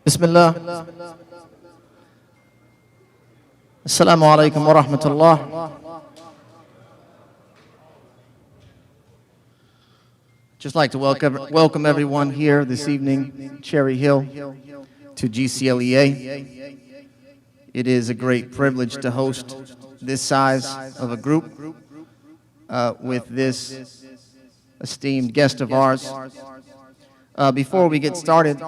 Bismillah. Assalamu alaikum wa rahmatullah. Just like to welcome everyone here this evening, Cherry Hill, to GCLEA. It is a great privilege to host this size of a group with this esteemed guest of ours. Before we get started,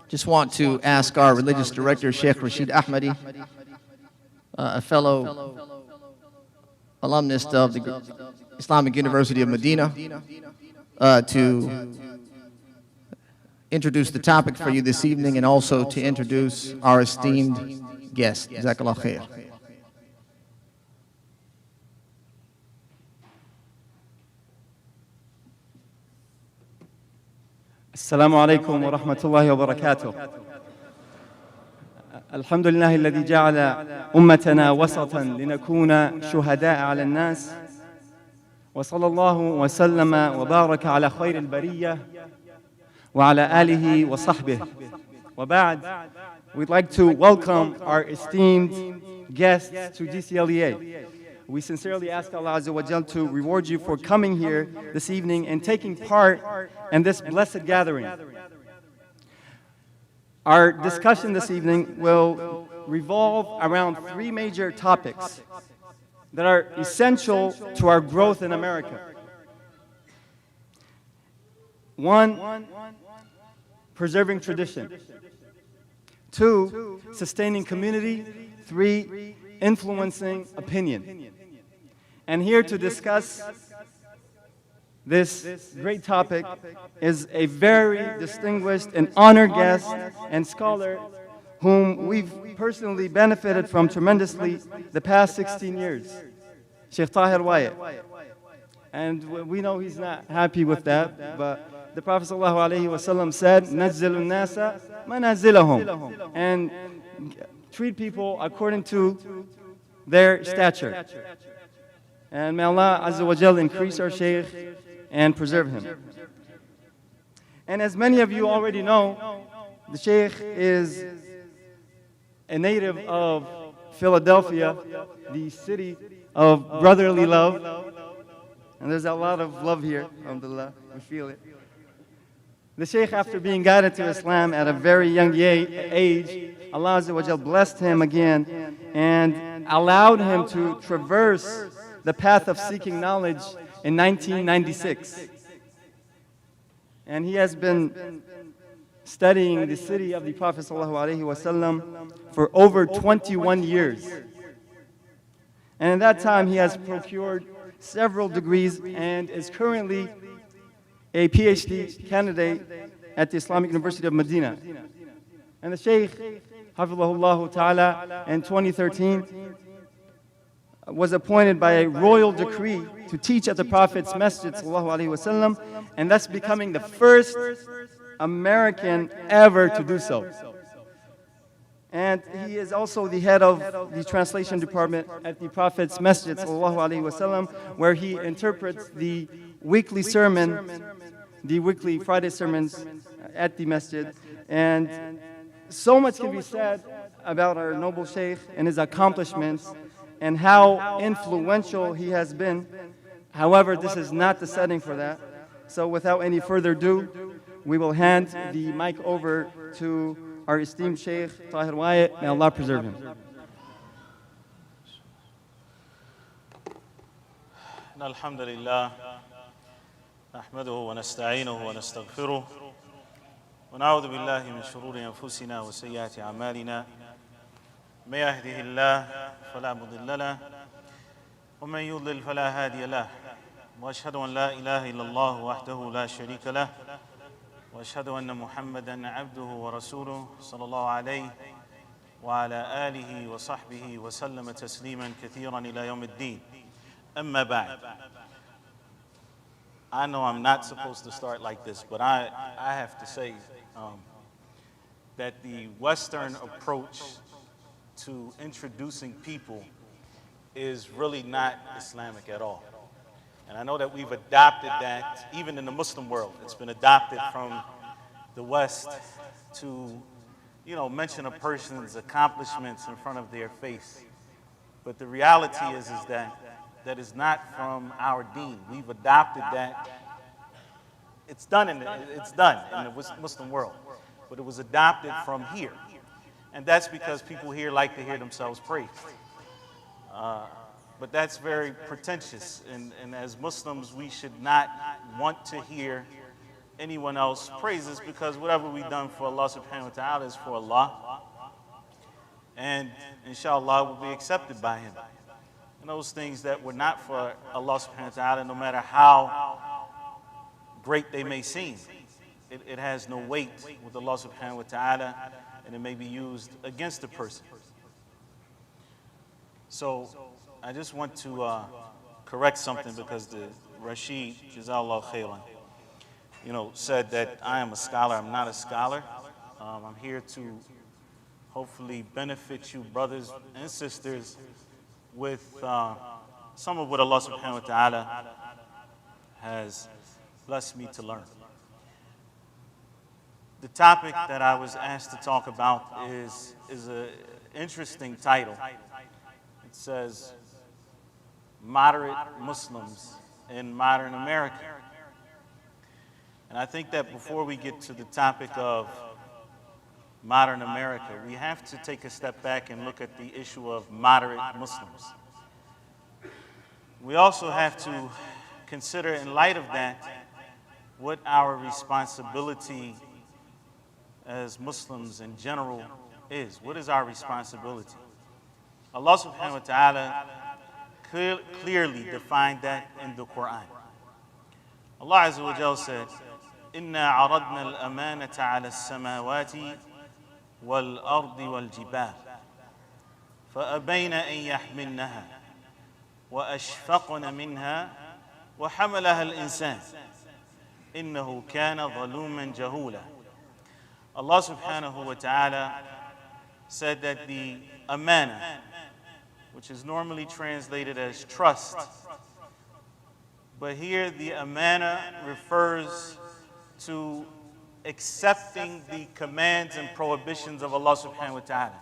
just want to ask our religious director, Shaykh Rashid Ahmadi, a fellow alumnus of the Islamic University of Medina, to introduce the topic for you this evening and also to introduce our esteemed guest. Jazakallah khair. السلام عليكم ورحمة الله وبركاته. الحمد لله الذي جعل أمتنا وسطا لنكون شهداء على الناس، وصلى الله وسلم وبارك على خير البرية وعلى آله وصحبه. وبعد, we'd like to welcome our esteemed guests to GCLEA. We sincerely ask Allah Azza wa Jal to reward you for coming here this evening and taking part in this blessed gathering. Our discussion this evening will revolve around three major topics that are essential to our growth in America. One, preserving tradition. Two, sustaining community. Three, influencing opinion. And here to discuss this great topic is a very distinguished and honored guest and scholar whom we've personally benefited from tremendously the past 16 years, Shaykh Tahir Wyatt. And we know he's not happy with that, but the Prophet ﷺ said, نَجْزِلُ النَّاسَ مَنَازِلَهُمْ, and treat people according to their stature. And may Allah Azza wa Jal increase our Shaykh and preserve him. And as many of you already know, the Shaykh is a native of Philadelphia, the city of brotherly love. And there's a lot of love here, alhamdulillah, we feel it. The Shaykh, after being guided to Islam at a very young age, Allah Azza wa Jal blessed him again and allowed him to traverse the path of seeking knowledge in 1996. And he has been studying the city of the Prophet ﷺ for over 21 years. And in that time he has procured several degrees and is currently a PhD candidate at the Islamic University of Medina. And the Shaykh, Hafidhahullah Ta'ala, in 2013 was appointed by a royal decree to teach at the Prophet's masjid ﷺ, and thus becoming the first American ever to do so. And he is also the head of the translation department at the Prophet's masjid ﷺ, where he interprets the weekly sermon, the weekly Friday sermons at the masjid. And so much can be said about our noble Shaykh and his accomplishments and how influential he has been. However, this is not the setting for that. So without any further ado, we will hand the mic over to our esteemed Shaykh, Tahir Wyatt. May Allah preserve him. Alhamdulillah, nahmaduhu wa nasta'inuhu wa nastaghfiruh, wa na'udhu billahi min shururi anfusina wa sayyiati a'malina. من يهده الله فلا مضل له ومن يضلل فلا هادي له واشهد ان لا اله الا الله وحده لا شريك له واشهد ان محمدا عبده ورسوله صلى الله عليه وعلى اله وصحبه وسلم تسليما كثيرا الى يوم الدين. اما بعد, I know I'm not supposed to start like this, but I have to say that the Western approach to introducing people is really not Islamic at all. And I know that we've adopted that, even in the Muslim world. It's been adopted from the West to mention a person's accomplishments in front of their face. But the reality is that is not from our deen. We've adopted that. It's done in the Muslim world, but it was adopted from here, and that's because people here like to hear themselves praised. But that's very pretentious, and as Muslims, we should not want to hear anyone else praises, because whatever we've done for Allah subhanahu wa ta'ala is for Allah, and inshallah will be accepted by Him. And those things that were not for Allah subhanahu wa ta'ala, no matter how great they may seem, it has no weight with Allah subhanahu wa ta'ala, and it may be used against the person. So I just want to correct something, because the Rashid, Jazallah Khairan, said that I am a scholar. I'm not a scholar. I'm here to hopefully benefit you, brothers and sisters, with some of what Allah subhanahu wa ta'ala has blessed me to learn. The topic that I was asked to talk about is an interesting title. It says, Moderate Muslims in Modern America. And I think that before we get to the topic of modern America, we have to take a step back and look at the issue of moderate Muslims. We also have to consider, in light of that, what our responsibility as Muslims in general is. What is our responsibility? Allah subhanahu wa ta'ala clearly defined that in the Quran. Allah Azza wa Jalla said, إِنَّا عَرَضْنَا الْأَمَانَةَ عَلَى السَّمَاوَاتِ وَالْأَرْضِ وَالْجِبَالِ فَأَبَيْنَ أَن يَحْمِلْنَهَا وَأَشْفَقْنَ مِنْهَا وَحَمَلَهَا الْإِنسَانُ إِنَّهُ كَانَ ظَلُومًا جَهُولًا. Allah subhanahu wa ta'ala said that the Amana, which is normally translated as trust, but here the Amana refers to accepting the commands and prohibitions of Allah subhanahu wa ta'ala.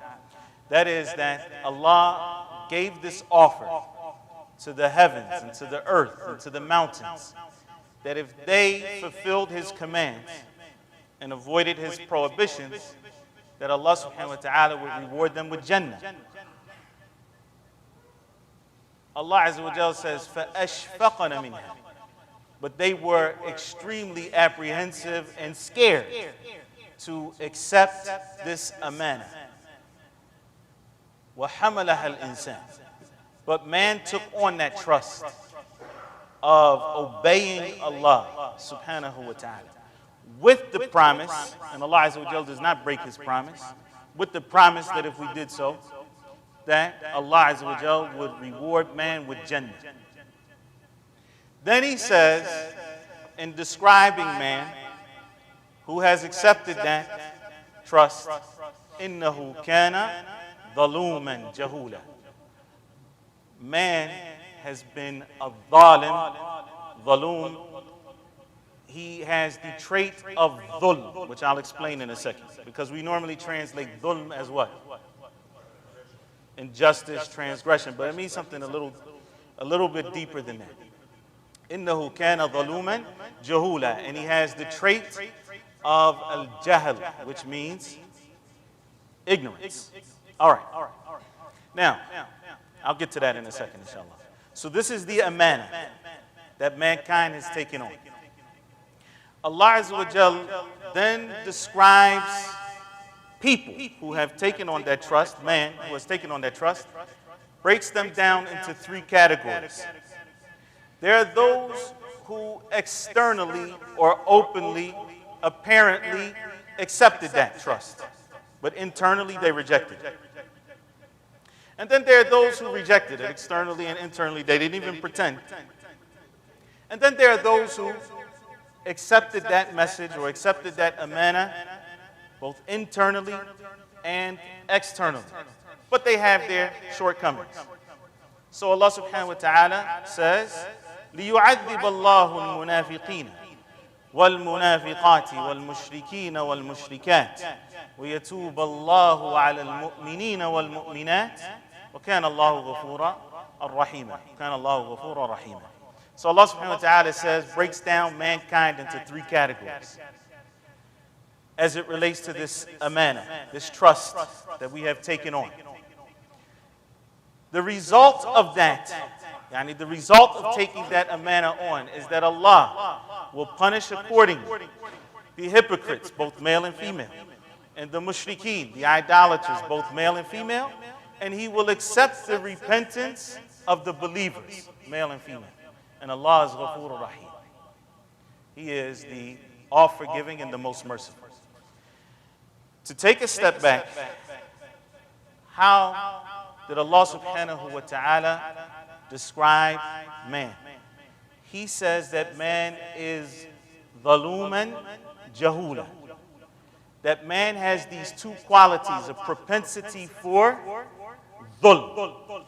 That is, that Allah gave this offer to the heavens and to the earth and to the mountains, that if they fulfilled His commands and avoided His prohibitions, that Allah subhanahu wa ta'ala would reward them with Jannah. Allah Azza wa Jalla says, فَأَشْفَقَنَ مِنْهَا. But they were extremely apprehensive and scared to accept this Amana. وَحَمَلَهَا الْإِنسَانِ. But man took on that trust of obeying Allah subhanahu wa ta'ala, with the promise, and Allah Azza wa Jalla does not break His promise, with the promise that if we did so, that Allah Azza wa Jalla would reward man with Jannah. Then He says, in describing man who has accepted that trust, إِنَّهُ كَانَ ظَلُومًا جَهُولًا. Man has been a dhaloom. He has the trait of dhulm, which I'll explain in a second, because we normally translate dhulm as what? Injustice, transgression, but it means something a little bit deeper than that. إِنَّهُ كَانَ ظَلُومًا جَهُولًا. And he has the trait of al-jahl, which means ignorance. All right. Now, I'll get to that in a second, inshallah. So this is the Amana that mankind has taken on. Allah Azza wa Jalla then describes people who have taken on that trust, man who has taken on that trust, breaks them down into three categories. There are those who externally or openly, apparently accepted that trust, but internally they rejected it. And then there are those who rejected it externally and internally. They didn't even pretend. And then there are those who accepted that message or accepted that Amana, both internally and externally. But they have their shortcomings. So Allah subhanahu wa ta'ala says, لِيُعَذِّبَ اللَّهُ الْمُنَافِقِينَ والمنافقات والمشركين والمشركات ويتوب الله على المؤمنين والمؤمنات وكان الله غفورا رحيما. كان الله غفورا رحيما. So Allah subhanahu wa ta'ala says, breaks down mankind into three categories as it relates to this amana, this trust that we have taken on. The result of that, the result of taking that amana on is that Allah will punish accordingly the hypocrites, both male and female, and the mushrikeen, the idolaters, both male and female, and He will accept the repentance of the believers, male and female. And Allah is Ghafur Rahim. He is the all-forgiving and the most merciful. To take a step back, how did Allah subhanahu wa ta'ala describe man? He says that man is dhaluman jahula. That man has these two qualities, a propensity for dhulm,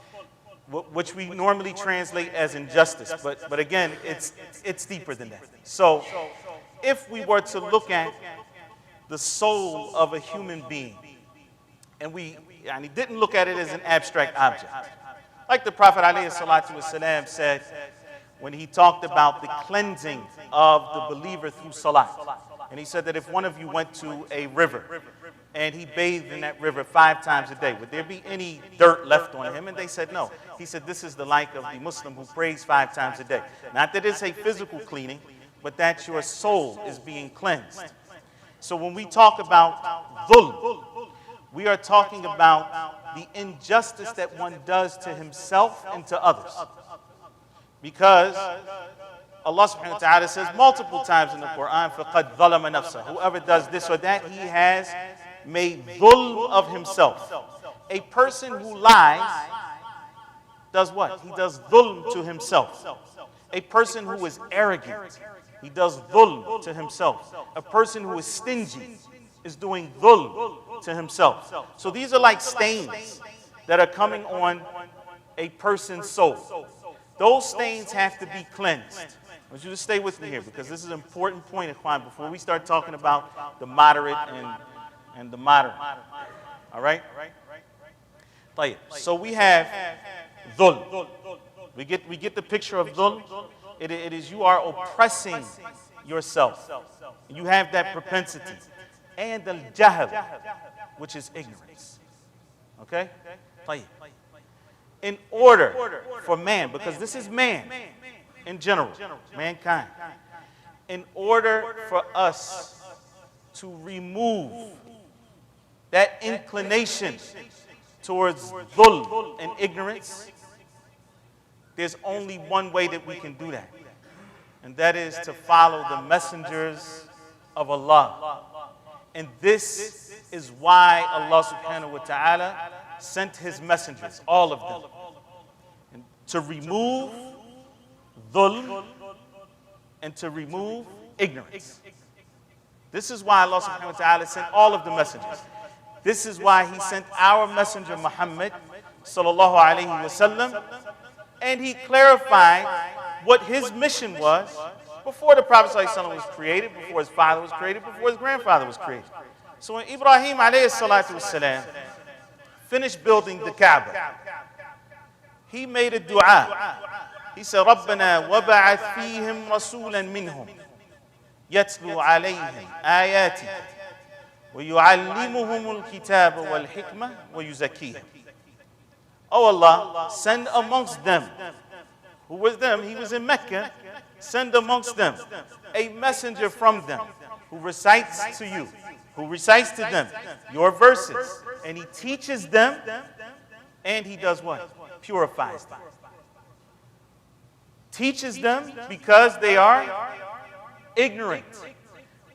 which we normally translate as injustice. But again, it's deeper than that. So if we were to look at the soul of a human being, and he didn't look at it as an abstract object. Like the Prophet ﷺ said when he talked about the cleansing of the believer through salat. And he said that if one of you went to a river and he bathed in that river 5 times a day, would there be any dirt left on him? And they said no. He said this is the like of the Muslim who prays 5 times a day. Not that it's a physical cleaning, but that your soul is being cleansed. So when we talk about dhulm, we are talking about the injustice that one does to himself and to others. Because Allah subhanahu wa ta'ala says multiple times in the Quran, فَقَدْ ظَلَمَ نَفْسَهُ. Whoever does this or that, he has made dhulm of himself. A person who lies does what? He does dhulm to himself. A person who is arrogant, he does dhulm to himself. A person who is stingy is doing dhulm to himself. So these are like stains that are coming on a person's soul. Those stains have to be cleansed. I want you to stay with me here because this is an important point, Ikhwan, before we start talking about the moderate and the moderate. All right? Tahir. So we have dhulm. We get the picture of dhulm. It is you are oppressing yourself. You have that propensity. And the jahl, which is ignorance. Okay? Tahir. In order for man, because this is man in general, mankind, in order for us to remove that inclination towards dhulm and ignorance, there's only one way that we can do that. And that is to follow the messengers of Allah. And this is why Allah subhanahu wa ta'ala sent His messengers, all of them, and to remove dhulm and to remove ignorance. This is why Allah subhanahu wa ta'ala sent all of the messengers. This is why He sent our messenger Muhammad sallallahu alayhi wa sallam, and he clarified what his mission was before the Prophet sallallahu alayhi wa sallam was created, before his father was created, before his grandfather was created. So when Ibrahim alayhi salatu wasalam finished building the Kaaba, he made a dua. He said, رَبَّنَا وَبَعَثْ فِيهِمْ رَسُولًا مِّنْهُمْ يَتْلُو عَلَيْهِمْ آيَاتِكَ وَيُعَلِّمُهُمُ الْكِتَابَ وَالْحِكْمَةَ وَيُزَكِّيهِمْ. Oh Allah, send amongst them. Who was them? He was in Mecca. Send amongst them a messenger from them who recites to you, who recites to them your verses, and he teaches them, and he does what? Purifies them. Teaches them because they are ignorant.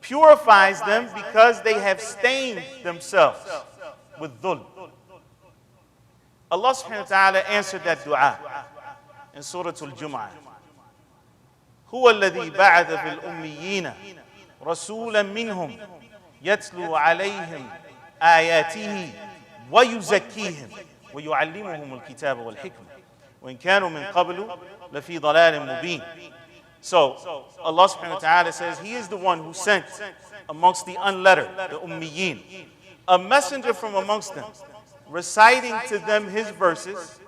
Purifies them because they have stained themselves with dhulm. Allah subhanahu wa ta'ala answered that dua in Surah Al-Jum'ah. هو الذي بعث في الأميين رسولا منهم يتلو عليهم آياته ويزكيهم ويعلمهم الكتاب والحكمة وإن كانوا من قبل لفي ضلال مبين. So Allah subhanahu wa ta'ala says He is the one who sent amongst the unlettered, the ummiyin, a messenger from amongst them, reciting to them His verses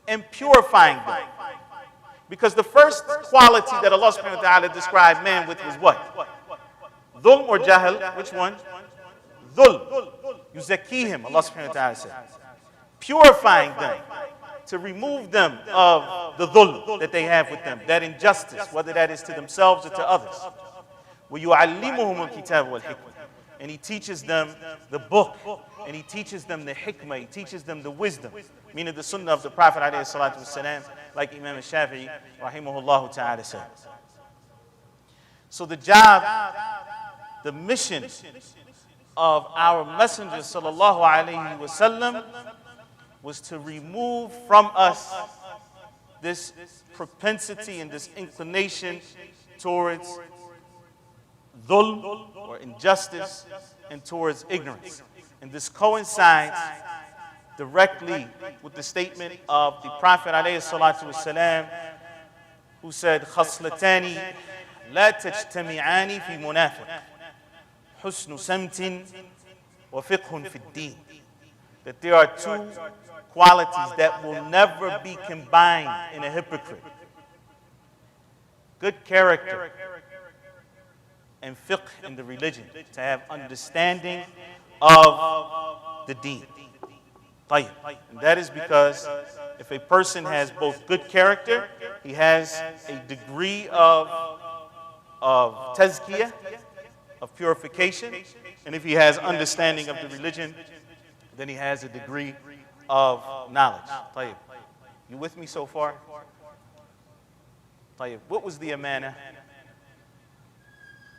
and purifying them. Because the first quality that Allah subhanahu wa ta'ala described man with was what? Dhulm or jahl? Which one? Dhulm. Yuzakihim, Allah subhanahu wa ta'ala said. Purifying them, to remove them of the dhulm that they have with them, that injustice, whether that is to themselves or to others. وَيُعَلِّمُهُمُ الْكِتَابَ وَالْحِكْمَةِ. And He teaches them the book, and He teaches them the hikmah, He teaches them the wisdom, meaning the sunnah of the Prophet alayhi salatu wasalam, like Imam al-Shafi'i rahimahullah ta'ala said. So the job, the mission of our Messenger sallallahu alayhi wasallam was to remove from us this propensity and this inclination towards dhulm or injustice and towards ignorance. And this coincides directly with the statement of the Prophet alayhi salatu wasalam, who said, خَصْلَتَانِ لَا تَجْتَمِعَانِ فِي مُنَافِقٍ حُسْنُ سَمْتٍ وَفِقْهٌ فِي الدِّينِ. That there are two qualities that will never be combined in a hypocrite: good character and fiqh in the religion, to have understanding of the deen. And that is because if a person has both good character, he has a degree of tazkiyah, of purification, and if he has understanding of the religion, then he has a degree of knowledge. Tahir, you with me so far? Tahir, what was the amana?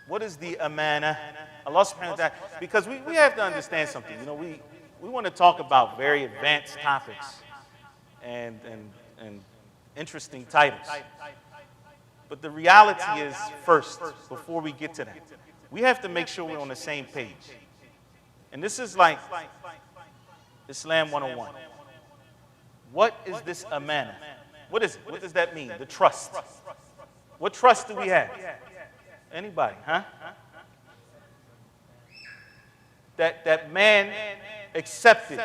What is the amana? Allah subhanahu wa ta'ala, because we have to understand something. You know, we want to talk about very advanced topics and interesting titles. But the reality is, first, before we get to that, we have to make sure we're on the same page. And this is like Islam 101. What is this amana? What is it? What does that mean? The trust. What trust do we have? Anybody, huh? That man accepted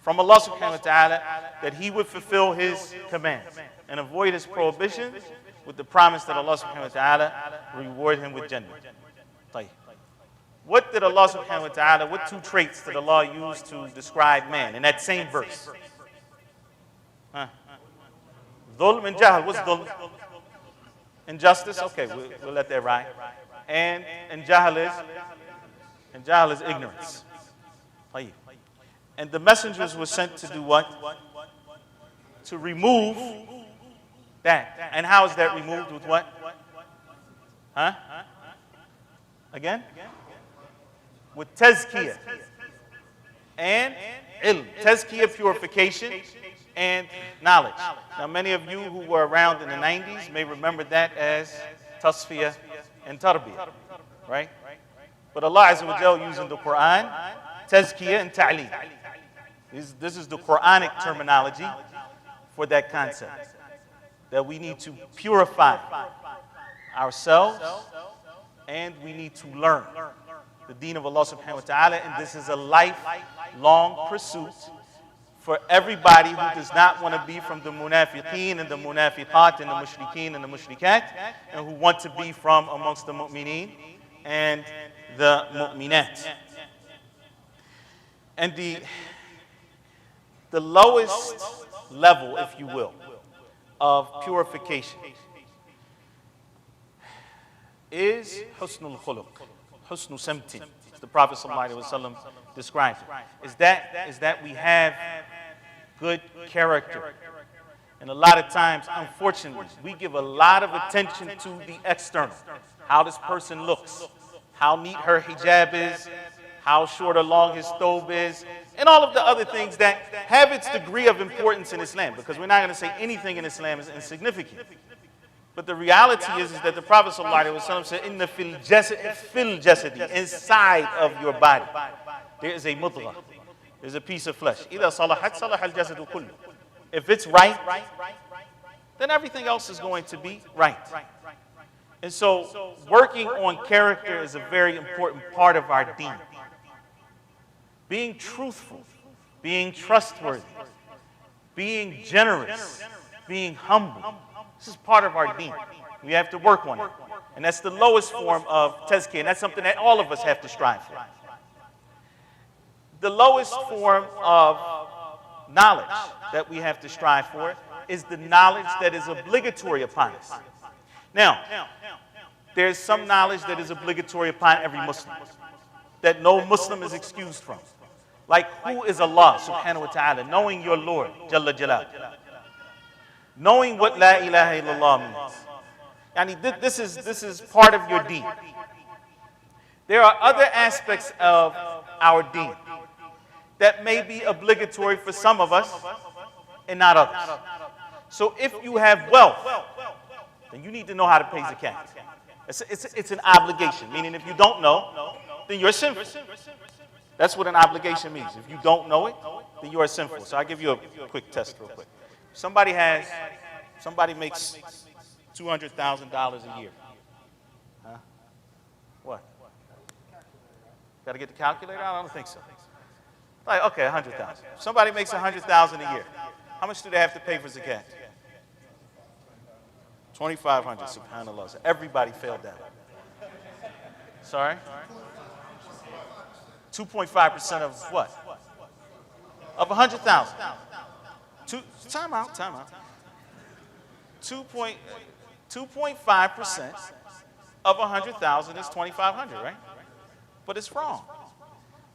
from Allah subhanahu wa ta'ala that he would fulfill his commands and avoid his prohibitions, with the promise that Allah subhanahu wa ta'ala reward him with Jannah. What did Allah subhanahu wa ta'ala, what two traits did Allah use to describe man in that same verse? Dhulm and jahl. What's dhulm? Injustice? Okay, we'll let that ride. And jahl is ignorance. And the messengers were sent to do what? To remove that. And how is that removed? With what? Huh? Again? With tazkiyah and ilm. Tazkiyah, purification, and knowledge. Now, many of you who were around in the 90s may remember that as tasfiyah and tarbiyah, right? But Allah Azza wa Jal using the Quran, tazkiyah and ta'lim. This is the Quranic terminology for that concept. That we need to purify ourselves and we need to learn the deen of Allah subhanahu wa ta'ala, and this is a lifelong pursuit for everybody who does not want to be from the munafiqeen and the munafiqat and the mushrikeen and the mushrikat, and who want to be from amongst the mu'mineen and the mu'minat. And the lowest level, if you will, of purification is husnul khuluq, husnu samtin. The Prophet ﷺ describes it. Is that we have good character. And a lot of times, unfortunately, we give a lot of attention to the external. How this person looks, how neat her hijab is, how short or long his thobe is, and all of the other things that have its degree of importance in Islam, because we're not going to say anything in Islam is insignificant. But the reality is that the Prophet ﷺ said, "Inna fil jasadi, inside of your body, there is a mudghah, there's a piece of flesh. إِذَا صَلَحَتْ صَلَحَ الْجَسَدُ كُلُّهُ." If it's right, then everything else is going to be right. And so working on character is a very important part of our deen. Being truthful, being trustworthy, being generous, being humble. This is part of our deen. We have to work on it. And that's the lowest form of tazkiyah, and that's something that all of us have to strive for. The lowest form of knowledge that we have to strive for is the knowledge that is obligatory upon us. Now, there's some knowledge that is obligatory upon every Muslim, that no Muslim is excused from. Like, who is Allah subhanahu wa ta'ala? Knowing your Lord, Jalla Jalal. Knowing what La ilaha illallah means. Yani, this is part of your deen. There are other aspects of our deen that may be obligatory for some of us and not others. So if you have wealth, then you need to know how to pay zakat. It's an obligation, meaning if you don't know, then you're sinful. That's what an obligation means. If you don't know it, then you are sinful. So I'll give you a quick test real quick. Somebody makes $200,000 a year. Huh? What? Got to get the calculator out? I don't think so. Like, okay, 100,000. Somebody makes 100,000 a year. How much do they have to pay for zakat? 2,500. Subhanallah. So everybody failed that. Sorry? 2.5% of what? Of 100,000. Time out. 2.5% of 100,000 is 2,500, right? But it's wrong,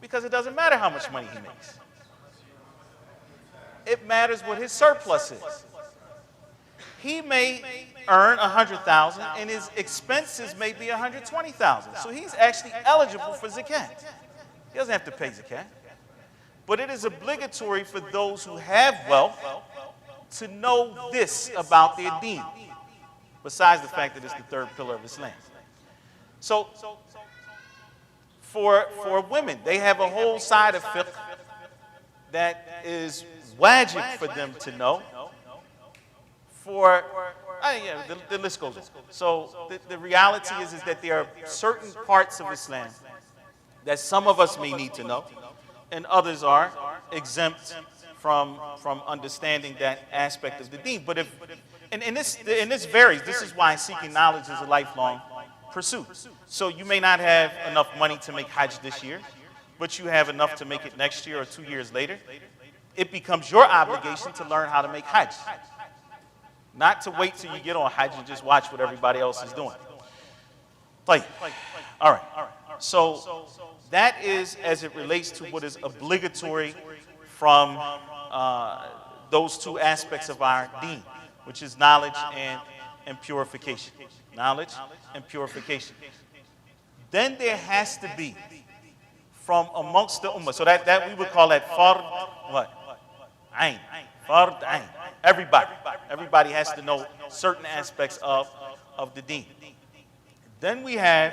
because it doesn't matter how much money he makes. It matters what his surplus is. He may earn 100,000 and his expenses may be 120,000. So he's actually eligible for zakat. He doesn't have to pay zakat. But it is obligatory for those who have wealth to know this about their deen, besides the fact that it's the third pillar of Islam. So for women, they have a whole side of fiqh that is wajib for them to know. The list goes on. So the reality is that there are certain parts of Islam that some of us may need to know, and others are exempt from understanding that aspect of the deen. But this varies. This is why seeking knowledge is a lifelong pursuit. So you may not have enough money to make Hajj this year, but you have enough to make it next year or 2 years later. It becomes your obligation to learn how to make Hajj. Not to wait till you get on Hajj and just watch what everybody else is doing. All right. So that is as it relates to what is obligatory from those two aspects of our deen, which is knowledge and purification. Knowledge and purification. Then there has to be from amongst the ummah. So that we would call that fard what? Ain. Fard ain. Everybody has to know certain aspects of the deen. Then we have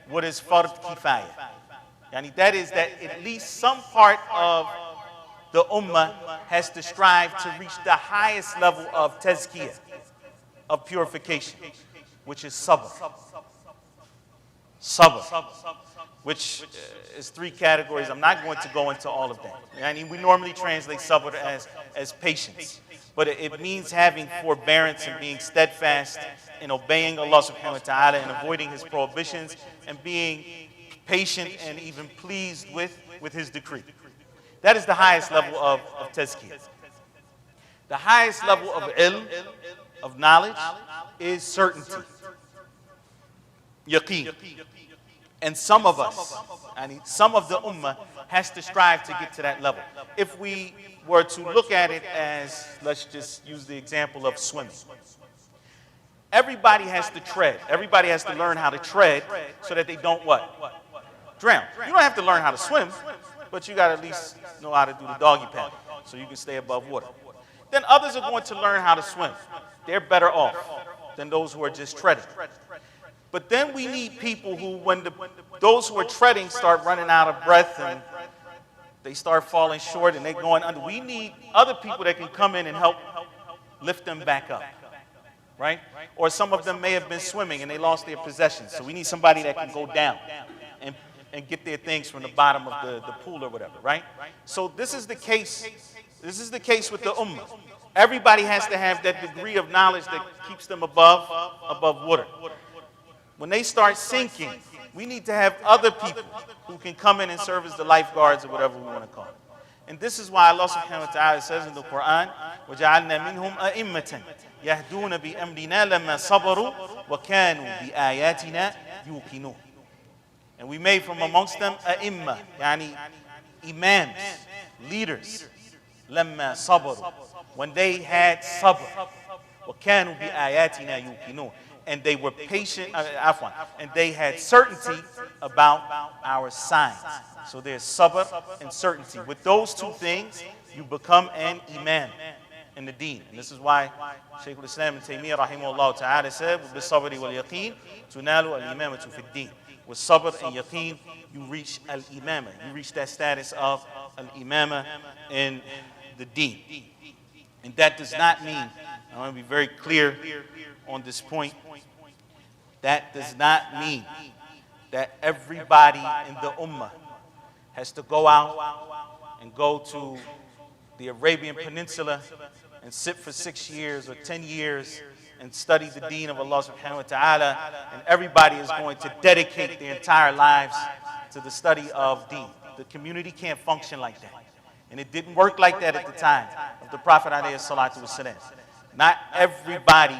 what is fard kifayah. Yani that is that at least some part of the ummah has to strive to reach the highest level of tazkiyah, of purification, which is sabr. Sabr, which is three categories. I'm not going to go into all of that. Yani we normally translate sabr as patience, but it means having forbearance and being steadfast in obeying Allah subhanahu wa ta'ala and avoiding his prohibitions and being patient and even pleased with his decree. That is the highest level of tazkiyah. The highest level of ilm, of knowledge, is certainty. Yaqeen. And some of us, some of the ummah, has to strive to get to that level. If we were to look at it as, let's just use the example of swimming. Everybody has to tread. Everybody has to learn how to tread so that they don't what? Drown. You don't have to learn how to swim, but you got to at least know how to do the doggy paddle so you can stay above water. Then others are going to learn how to swim. They're better off than those who are just treading. But then we need people who, when those who are treading start running out of breath and they start falling short and they're going under, we need other people that can come in and help lift them back up. right? Or some of them may have been swimming and they lost their possessions. So we need somebody that can go down and get their things from the bottom of the pool or whatever, right? So this is the case. This is the case with the ummah. Everybody has to have that degree of knowledge that keeps them above water. When they start sinking, we need to have other people who can come in and serve as the lifeguards or whatever we want to call it. And this is why Allah subhanahu wa ta'ala says in the Quran, وَجَعَلْنَا مِنْهُمْ أَئِمَّةً يَهْدُونَ بِأَمْرِنَا لَمَّا صَبَرُوا وَكَانُوا بِآيَاتِنَا يُوقِنُونَ. And we made from amongst them a'imma, yani imams, leaders, لَمَّا صَبَرُوا, when they had sabr, وَكَانُوا بِآيَاتِنَا يُوقِنُونَ, and they were patient, and they had certainty about our signs. So there's sabr and certainty. With those two things, you become an imam in the deen. And this is why Shaykh al-Islam ibn Taymiyyah rahimahullah ta'ala said, وَبِالصَّبْرِ وَالْيَقِينِ تُنَالُ الْإِمَامَةُ فِي الدِّينِ. With sabr and yaqeen, you reach al-imama. You reach that status of al-imama in the deen. And that does not mean, I want to be very clear on this point, that does not mean that everybody in the ummah has to go out and go to the Arabian Peninsula and sit for 6 years or 10 years and study the deen of Allah subhanahu wa ta'ala, and everybody is going to dedicate their entire lives to the study of deen. The community can't function like that. And it didn't work like that at the time of the Prophet alayhi salatu wasalam. Not everybody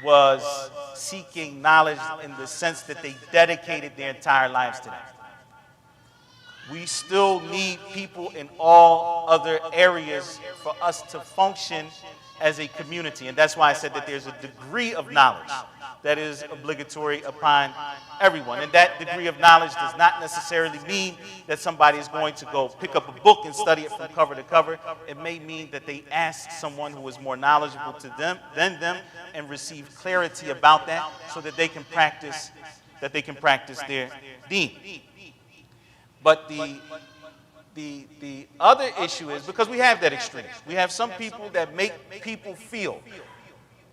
was seeking knowledge in the sense that they dedicated their entire lives to that. We still need people in all other areas for us to function as a community. And that's why I said that there's a degree of knowledge that is obligatory upon everyone. And that degree of knowledge does not necessarily mean that somebody is going to go pick up a book and study it from cover to cover. It may mean that they ask someone who is more knowledgeable to them than them and receive clarity about that so that they can practice their deen. But the other issue is, because we have that extreme, we have some people that make people feel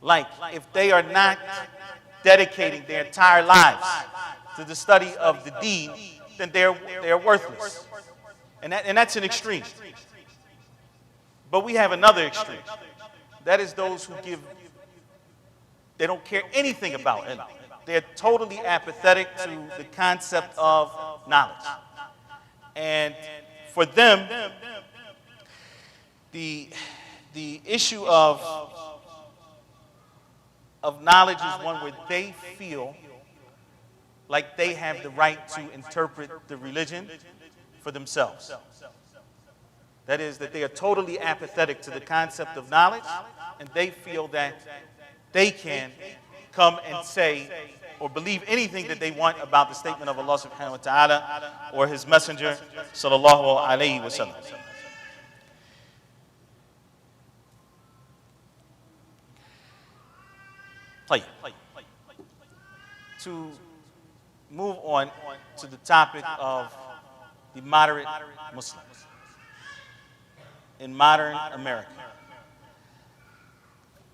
like if they are not dedicating their entire lives to the study of the deen, then they're worthless. And that's an extreme. But we have another extreme. That is those who they don't care anything about it. They're totally apathetic to the concept of knowledge. And for them, the issue of knowledge is one where they feel like they have the right to interpret the religion for themselves. That is, that they are totally apathetic to the concept of knowledge, and they feel that they can come and say or believe anything that they want about the statement of Allah subhanahu wa ta'ala or His Messenger sallallahu alayhi wa sallam. To move on to the topic of the moderate Muslims in modern America,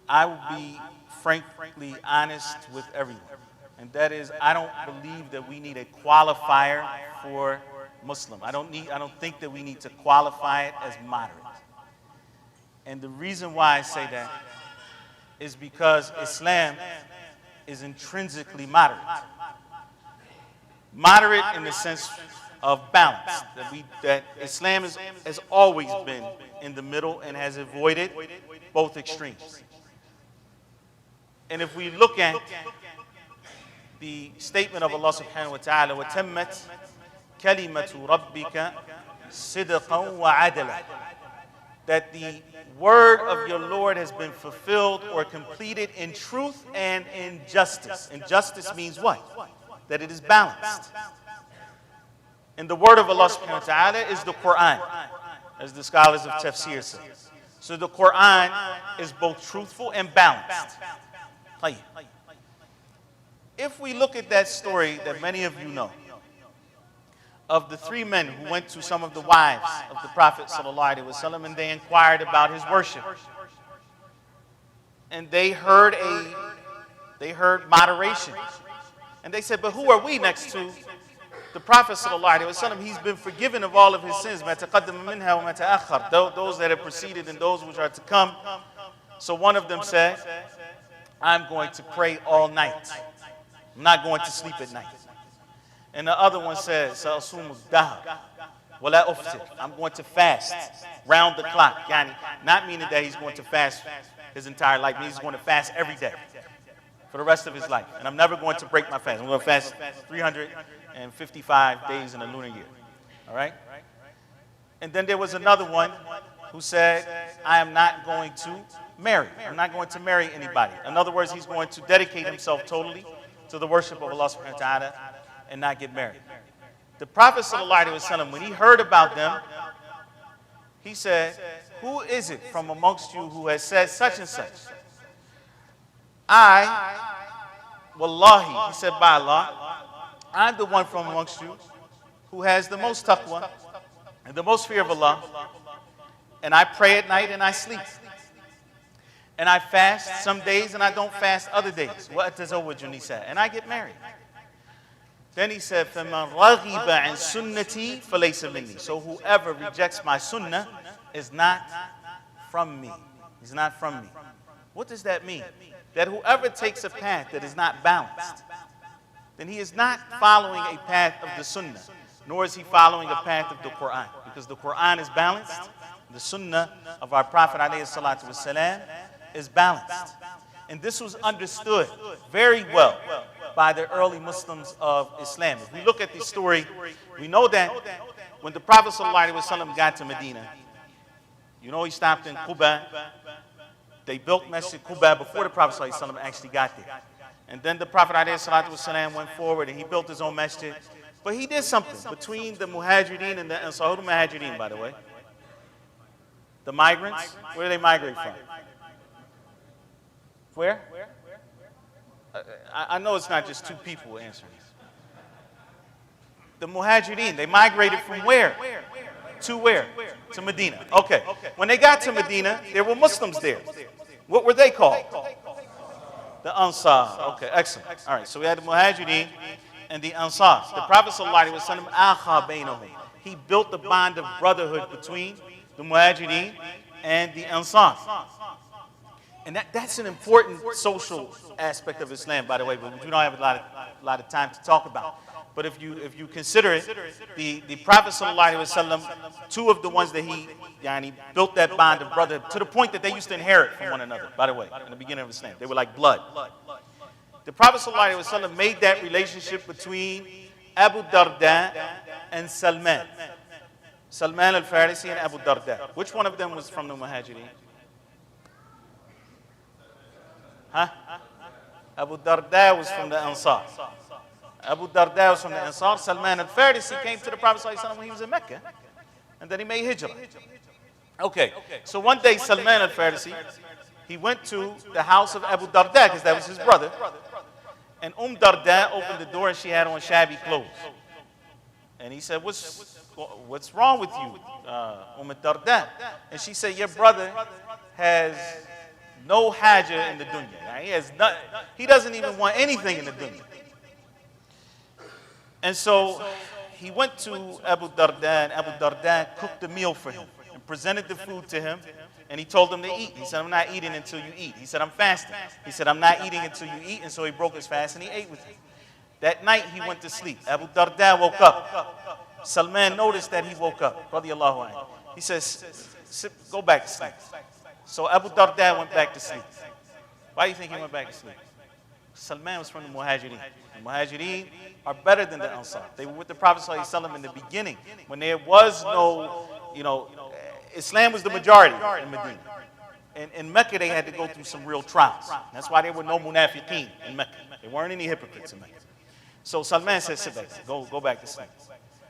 I will be frankly honest with everyone, and that is, I don't believe that we need a qualifier for Muslim. I don't think that we need to qualify it as moderate. And the reason why I say that is because Islam is intrinsically moderate. Moderate in the sense of balance, that Islam has always been in the middle and has avoided both extremes. And if we look at the statement of Allah subhanahu wa ta'ala, وَتَمَّتْ كَلِمَةُ رَبِّكَ صِدْقًا وَعَدْلًا, that the word of your Lord has been fulfilled or completed in truth and in justice. And justice means what? That it is balanced. And the word of Allah subhanahu wa ta'ala is the Quran, as the scholars of tafsir say. So the Quran is both truthful and balanced. If we look at that story that many of you know, of the three men who went to some of the wives of the Prophet ﷺ and they inquired about his worship. and they heard moderation. And they said, but who are we next to the Prophet sallallahu alaihi wasallam? He's been forgiven of all of his sins. Those that have preceded and those which are to come. So one of them said, I'm going to pray all night. I'm not going to sleep at night. And the other one said, I'm going to fast round the clock. Not meaning that he's going to fast his entire life. He's going to fast every day for the rest of his life. And I'm never going to break my fast. I'm going to fast 355 days in a lunar year. All right? And then there was another one who said, I am not going to marry. I'm not going to marry anybody. In other words, he's going to dedicate himself totally to the worship of Allah subhanahu wa ta'ala and not get married. The Prophet sallallahu alaihi wasallam, when he heard about them, he said, who is it from amongst you who has said such and such? Wallahi, he said, by Allah, I'm the one from amongst you who has the most taqwa and the most fear of Allah. And I pray at night and I sleep. And I fast some days and I don't fast other days. And I get married. Then he said, فَمَنْ رَغِبَ عَنْ سُنَّتِي فَلَيْسَ مِنِّي. So whoever rejects my sunnah is not from me. He's not from me. What does that mean? That whoever takes a path that is not balanced, then he is not following a path of the sunnah, nor is he following a path of the Quran. Because the Quran is balanced, the sunnah of our Prophet ﷺ is balanced. And this was understood very well by the early Muslims of Islam. If we look at the story, we know that when the Prophet ﷺ got to Medina, he stopped in Quba. They built Masjid Quba before the Prophet ﷺ actually got there. And then the Prophet ﷺ went forward and he built his own masjid. But he did something between the Muhajirin and the Ansar. Who the Muhajirin, by the way? The migrants? Where do they migrate from? Where? I know it's not just two people answering this. The Muhajirin, they migrated from where? To where? To Medina. Okay. When they got to Medina, there were Muslims there. What were they called? The Ansar. Okay, excellent. All right, so we had the Muhajirin and the Ansar. The Prophet ﷺ, akha bainahum. He built the bond of brotherhood between the Muhajirin and the Ansar. And that's an important social aspect of Islam, by the way, but we don't have a lot of time to talk about. But if you consider it, the Prophet ﷺ, two of the ones that he built that bond of brotherhood to the point that they used to inherit from one another, by the way, in the beginning of Islam. They were like blood. The Prophet ﷺ made that relationship between Abu Darda and Salman. Salman al-Farisi and Abu Darda. Which one of them was from the Muhajirin? Huh? Abu Darda was from the Ansar. Abu Darda was from the Ansar. Salman al-Farisi came to the Prophet ﷺ when he was in Mecca. And then he made hijrah. Okay, so one day Salman al-Farisi, he went to the house of Abu Darda because that was his brother. And Darda opened the door and she had on shabby clothes. And he said, what's wrong with you, Darda? And she said, your brother has no haja in the dunya. He doesn't even want anything in the dunya. And so he went to Abu Darda, and Abu Darda cooked a meal for him and presented the food to him, and he told him to eat. He said, I'm not eating until you eat. He said, I'm fasting. He said, I'm not eating until you eat, and so he broke his fast and he ate with him. That night he went to sleep. Abu Darda woke up. Salman noticed that he woke up. Radiallahu anhu. He says, go back to sleep. So Abu Darda went back to sleep. Why do you think he went back to sleep? Salman was from the Muhajirin. The Muhajirin are better than the Ansar. They were with the Prophet ﷺ in the beginning when there was no, Islam was the majority in Medina. In Mecca, they had to go through some real trials. That's why there were no munafiqeen in Mecca. There weren't any hypocrites in Mecca. So Salman said, sit back, go back to sleep.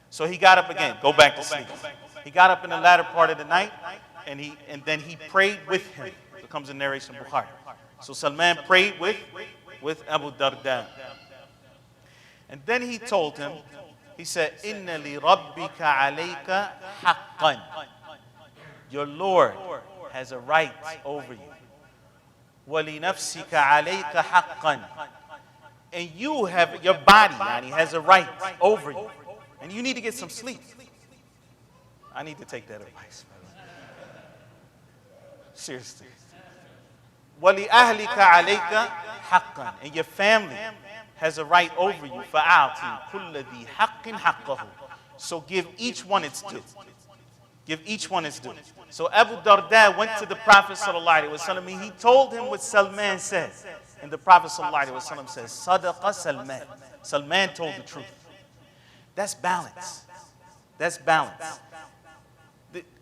So he got up again, go back to sleep. He got up in the latter part of the night, and then he prayed with him. It comes in narration of Bukhari. So Salman prayed with Abu Darda. And then he told him, he said, Inna li rabbika alayka haqqan. Your Lord has a right over you. وَلِنَفْسِكَ عَلَيْكَ حَقًّا. And you have, your body, yani, has a right over you. And you need to get some sleep. I need to take that advice. Seriously. وَلِأَهْلِكَ عَلَيْكَ حَقًّا. And your family has a right over you. فَأَعْطِي كُلَّ ذِي حَقٍّ حَقَّهُ. So give each one its due. Give each one its due. So Abu Darda went to the Prophet ﷺ and he told him what Salman said. And the Prophet ﷺ says, Sadaqa Salman. Salman told the truth. That's balance. That's balance.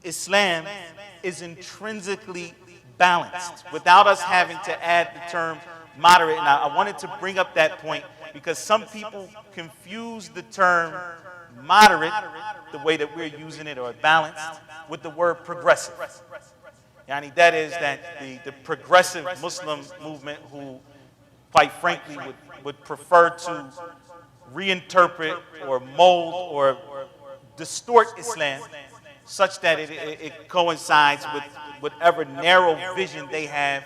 Islam is intrinsically balanced without us having to add the term moderate. Now, I wanted to bring up that point because some people confuse the term moderate, the way that we're using it, or balanced, with the word progressive. Yani that is that the progressive Muslim movement, who quite frankly would prefer to reinterpret or mold or distort Islam such that it coincides with whatever narrow vision they have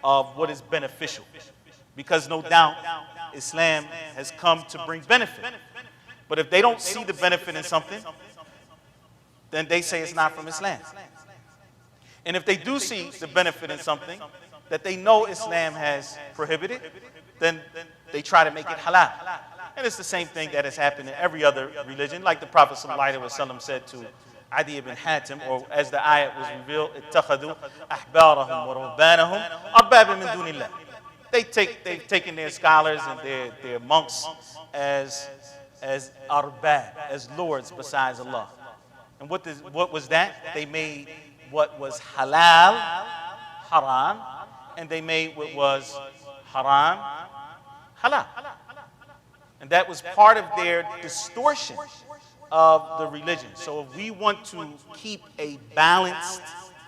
of what is beneficial. Because no doubt Islam has come to bring benefit. But if they don't see the benefit in something, then they say it's not from Islam. And if they do see the benefit in something that they know Islam has prohibited, then they try to make it halal. And it's the same thing that has happened in every other religion. Like the Prophet ﷺ said to Adi ibn Hatim, or as the ayat was revealed, اتَّخَذُوا أَحْبَارَهُمْ وَرُهْبَانَهُم أَرْبَابًا مِّن دُونِ اللَّهِ. They've taken their scholars and their monks as arbab, as lords besides Allah. And what was that? They made what was halal haram, and they made what was haram halal. And that was part of their distortion of the religion. So if we want to keep a balanced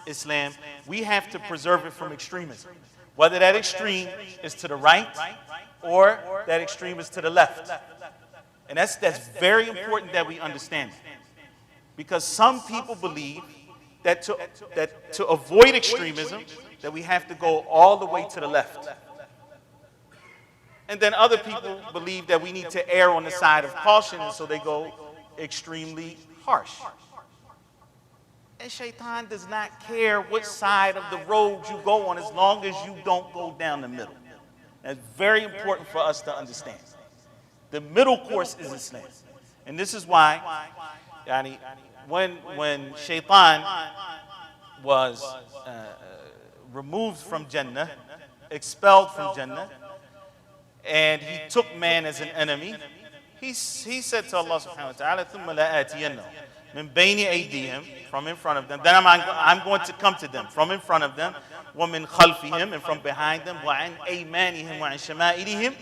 Islam, we have to preserve it from extremism. Whether that extreme is to the right or that extreme is to the left. And that's very important that we understand. Because some people believe that to avoid extremism, that we have to go all the way to the left. And then other people believe that we need to err on the side of caution, and so they go extremely harsh. And Shaitan does not care which side of the road you go on as long as you don't go down the middle. That's very important for us to understand. The middle course is Islam. And this is why when Shaitan was removed from Jannah, expelled from Jannah, and he took man as an enemy, he said to Allah subhanahu wa ta'ala, ثُمَّ لَآتِيَنَّهُمْ مِنْ بَيْنِ أَيْدِيهِمْ, from in front of them. Then I'm going to come to them from in front of them, وَمِنْ خَلْفِهِمْ, and from behind them, وَعَنْ أَيْمَانِهِمْ وَعَنْ شَمَائِلِهِمْ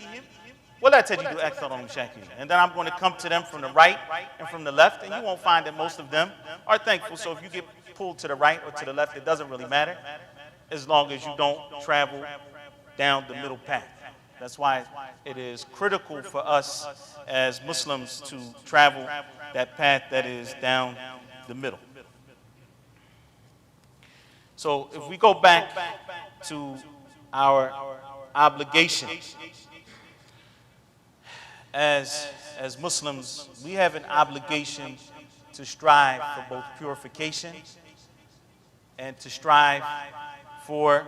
وَلَا تَجِدُ أَكْثَرَهُمْ شَاكِرِينَ. And then I'm going to come to them from the right and from the left, and you won't find that most of them are thankful. So if you get pulled to the right or to the left, it doesn't really matter, as long as you don't travel down the middle path. That's why it is critical for us as Muslims to travel that path that is down the middle. So if we go back to our obligation as Muslims, we have an obligation to strive for both purification and to strive for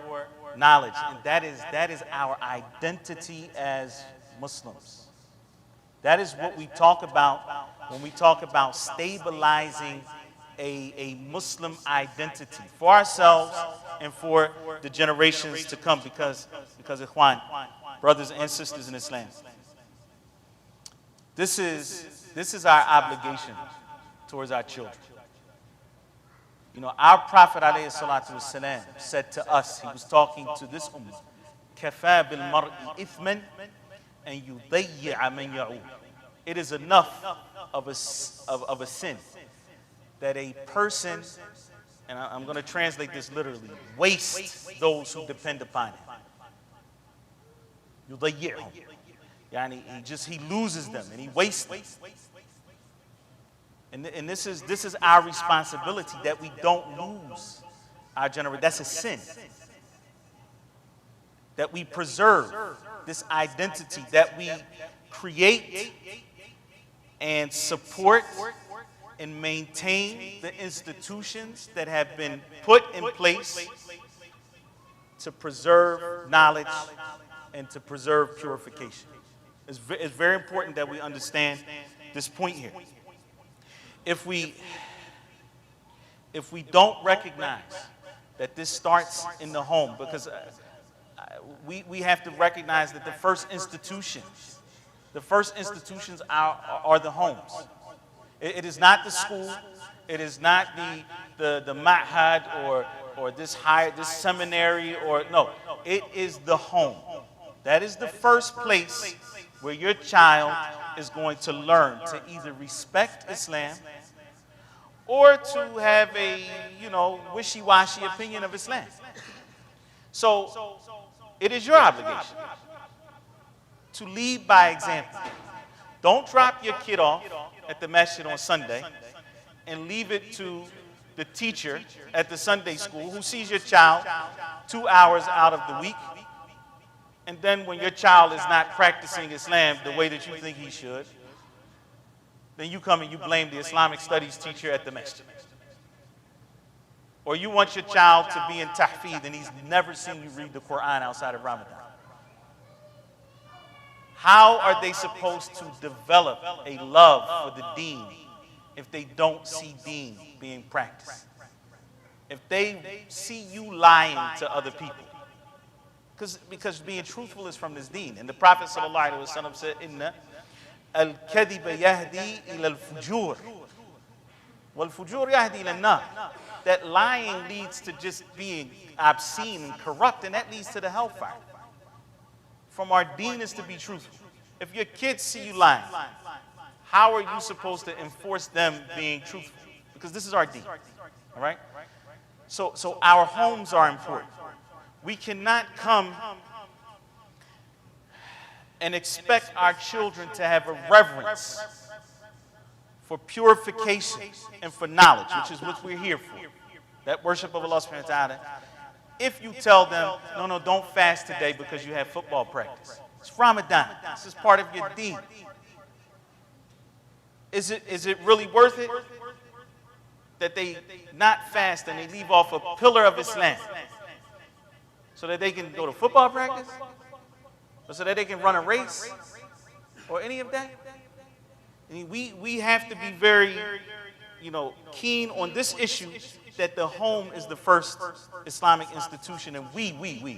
knowledge. And that is our identity as Muslims. That is what we talk about when we talk about stabilizing a Muslim identity for ourselves and for the generations to come, because Ikhwan, brothers and sisters in Islam, this is our obligation towards our children. You know, our Prophet ﷺ said to us, he was talking to this ummah, كَفَى بِالْمَرْءِ إِثْمًا أَنْ يُضَيِّعَ مَنْ يَعُودُ. It is enough of a sin that a person, and I'm going to translate this literally, wastes those who depend upon him. يُضَيِّعُهُم. Yani he loses them and he wastes them. And this is our responsibility, that we don't lose our generation. That's a sin. that we preserve this identity, that we create and support and maintain the institutions that have been put in place to preserve knowledge and to preserve purification. It's very important that we understand this point here. If we don't recognize that this starts in the home, because we have to recognize that the first institutions are the homes. It is not the school. It is not the ma'had or this seminary no. It is the home. That is the first place where your child is going to learn to either respect Islam or to have a, wishy-washy opinion of Islam. So it is your obligation to lead by example. Don't drop your kid off at the masjid on Sunday and leave it to the teacher at the Sunday school who sees your child 2 hours out of the week. And then when your child is not practicing Islam the way that you think he should, then you come and you blame the Islamic studies teacher at the masjid. Or you want your child to be in tahfidh and he's never seen you read the Quran outside of Ramadan. How are they supposed to develop a love for the deen if they don't see deen being practiced? If they see you lying to other people? Because being truthful is from this deen. And the Prophet ﷺ said, Inna al-kadhiba yahdi ila al-fujur. Wal-fujur yahdi ila an-nar. That lying leads to just being obscene and corrupt, and that leads to the hellfire. From our deen is to be truthful. If your kids see you lying, how are you supposed to enforce them being truthful? Because this is our deen, all right? So our homes are important. We cannot come and expect our children to have a reverence for purification and for knowledge, which is what we're here for. That worship of Allah subhanahu wa ta'ala. If you tell them, no, don't fast today because you have football practice. It's Ramadan. This is part of your deen. Is it really worth it that they not fast and they leave off a pillar of Islam so that they can go to football practice? Or so that they can run a race? Or any of that? I mean, we have to be very, keen on this issue, that the home is the first Islamic institution, and we,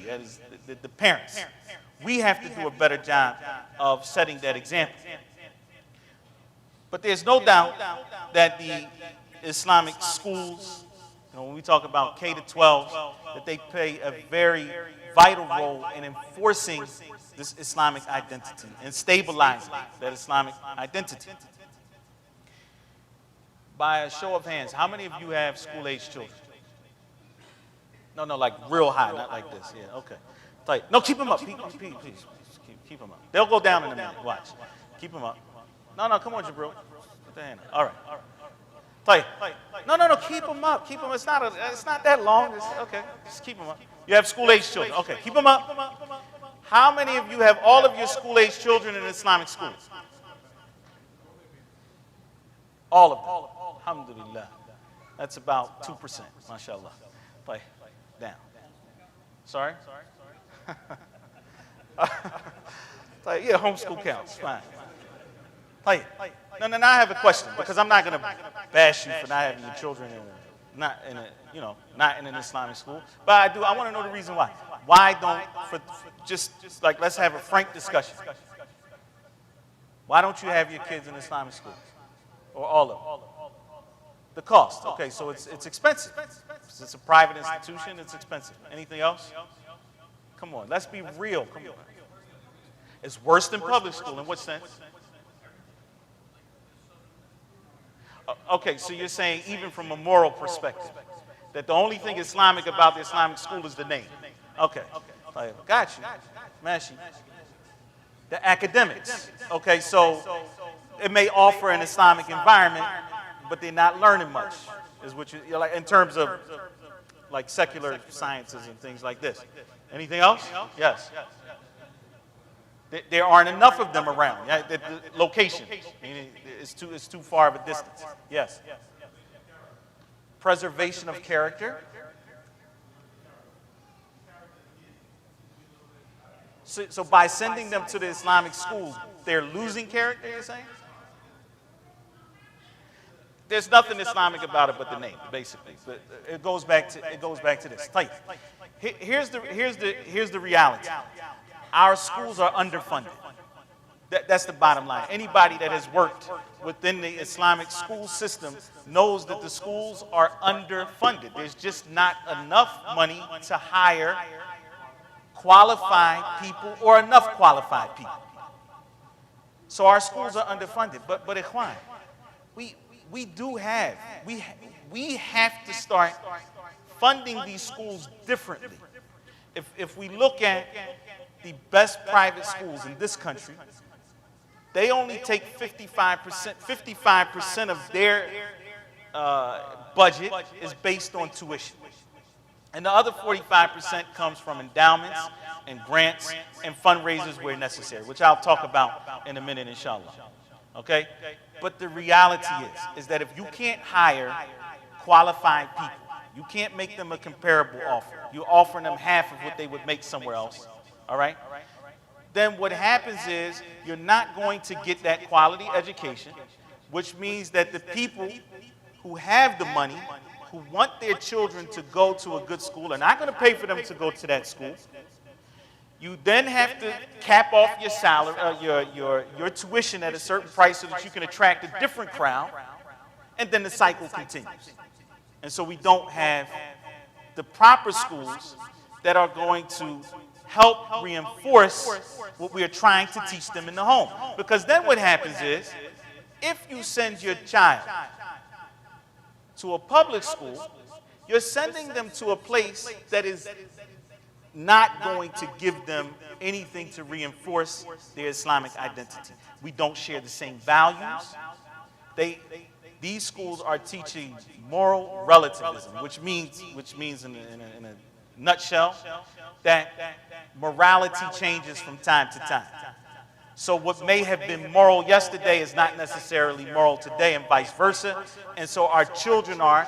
that is the parents, we have to do a better job of setting that example. But there's no doubt that the Islamic schools, when we talk about K to 12, that they play a very vital role in enforcing this Islamic identity and stabilizing that Islamic identity. By a show of hands, how many of you have school-age children? No, like real high, not like this. Yeah, okay. Like, no, keep them up. Please, keep them up. They'll go down in a minute. Watch. Keep them up. No, come on, Jabril. Put the hand up. All right. Like, no, keep them up. Keep them. It's not that long. Okay, just keep them up. You have school-age children. Okay, keep them up. How many of you have all of your school-age children in Islamic schools? All of them. Alhamdulillah. That's about 2%. MashaAllah. Play down. Sorry? Yeah, homeschool counts. Fine. Play. No, I have a question, because I'm not going to bash you for not having your children not in an Islamic school. But I want to know the reason why. Why don't, just like, let's have a frank discussion. Why don't you have your kids in Islamic schools? Or all of them? The cost. Okay, so it's expensive. It's a private institution, it's expensive. Anything else? Come on, let's be real. Come on. It's worse than public school. In what sense? Okay, so you're saying even from a moral perspective, that the only thing Islamic about the Islamic school is the name. Okay, got you. Mashi. The academics. Okay, so it may offer an Islamic environment, but they're not learning much, is what you're like, in terms of like secular sciences and things like this. Anything else? Yes. There aren't enough of them around. Yeah, the location, it's too far of a distance. Yes. Preservation of character. So by sending them to the Islamic schools, they're losing character, you're saying? There's nothing Islamic about it but the name, basically. But it goes back to this. Tahir. Here's the reality. Our schools are underfunded. That's the bottom line. Anybody that has worked within the Islamic school system knows that the schools are underfunded. There's just not enough money to hire qualified people or enough qualified people. So our schools are underfunded. But Ikhwan, we have to start funding these schools differently. If we look at the best private schools in this country, they only take 55% of their budget is based on tuition. And the other 45% comes from endowments and grants and fundraisers where necessary, which I'll talk about in a minute, inshallah. Okay? But the reality is that if you can't hire qualified people, you can't make them a comparable offer. You're offering them half of what they would make somewhere else. All right? Then what happens is you're not going to get that quality education, which means that the people who have the money, who want their children to go to a good school, are not going to pay for them to go to that school. You then have to cap off your salary, your tuition at a certain price so that you can attract a different crowd, and then the cycle continues. And so we don't have the proper schools that are going to help reinforce what we are trying to teach them in the home. Because then what happens is, if you send your child to a public school, you're sending them to a place that is not going to give them anything to reinforce their Islamic identity. We don't share the same values. These schools are teaching moral relativism, which means in a nutshell that morality changes from time to time. So what may have been moral yesterday is not necessarily moral today, and vice versa. And so our children are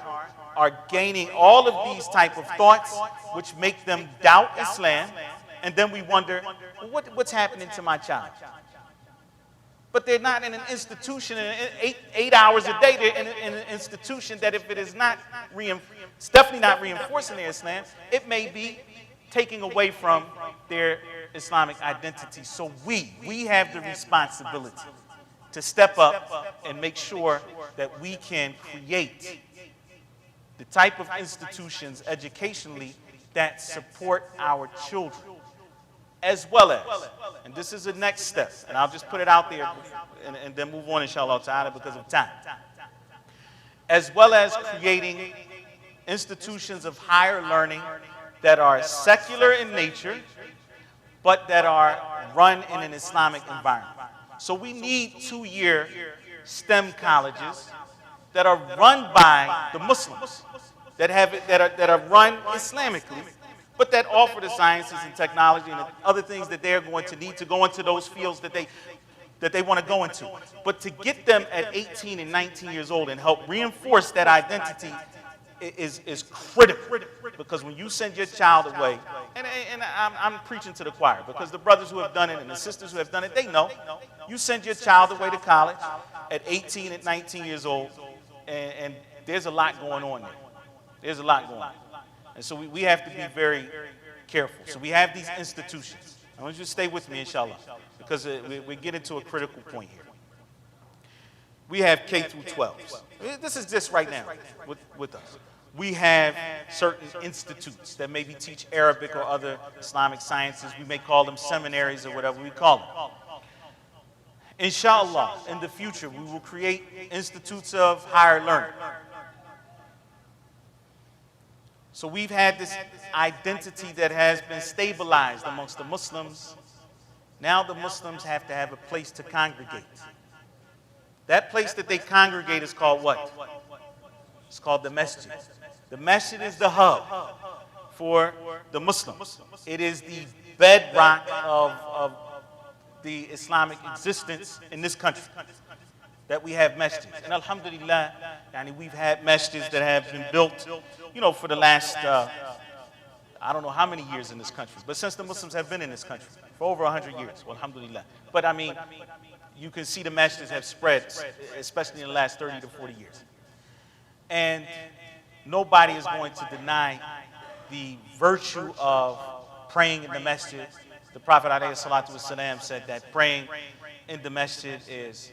gaining all of these type of thoughts, which make them doubt Islam, and then we wonder, well, what's happening to my child? But they're not in an institution, eight hours a day. They're in an institution that if it is not it's definitely not reinforcing their Islam, it may be taking away from their Islamic identity. So we have the responsibility to step up and make sure that we can create the type of institutions educationally that support our children, as well as, and this is the next step, and I'll just put it out there and then move on, inshallah ta'ala, because of time, as well as creating institutions of higher learning that are secular in nature, but that are run in an Islamic environment. So we need 2-year STEM colleges that are run by the Muslims, that are run Islamically, but that offer the sciences and technology and the other things that they're going to need to go into those fields that they want to go into. But to get them at 18 and 19 years old and help reinforce that identity is critical, because when you send your child away, and I'm preaching to the choir, because the brothers who have done it and the sisters who have done it, they know, you send your child away to college at 18 and 19 years old, and there's a lot going on there. There's a lot going on. And so we have to be very careful. So we have these institutions. I want you to stay with me, inshallah, because we get into a critical point here. We have K through 12. This is just right now with us. We have certain institutes that maybe teach Arabic or other Islamic sciences. We may call them seminaries or whatever we call them. Inshallah, in the future, we will create institutes of higher learning. So we've had this identity that has been stabilized amongst the Muslims. Now the Muslims have to have a place to congregate. That place that they congregate is called what? It's called the masjid. The masjid is the hub for the Muslims. It is the bedrock of the Islamic existence in this country, that we have masjids. And alhamdulillah, we've had masjids that have been built, for the last, I don't know how many years in this country, but since the Muslims have been in this country, for over 100 years, well, alhamdulillah. But you can see the masjids have spread, especially in the last 30 to 40 years. And nobody is going to deny the virtue of praying in the masjid. The Prophet ﷺ said that praying in the masjid is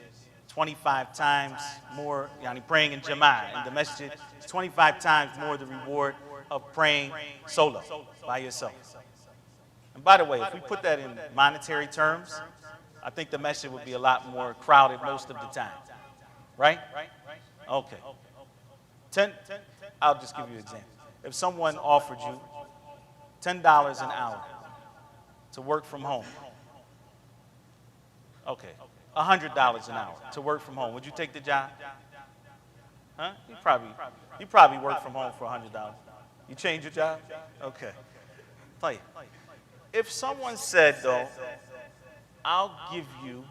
25 times more, praying in jama'ah in the masjid is 25 times more the reward of praying solo, by yourself. And by the way, if we put that in monetary terms, I think the masjid would be a lot more crowded most of the time. Right? Okay. I'll just give you an example. If someone offered you $10 an hour to work from home, okay, $100 an hour to work from home, would you take the job? Huh? You probably work from home for $100. You change your job? Okay. Tell you. If someone said, though, I'll give you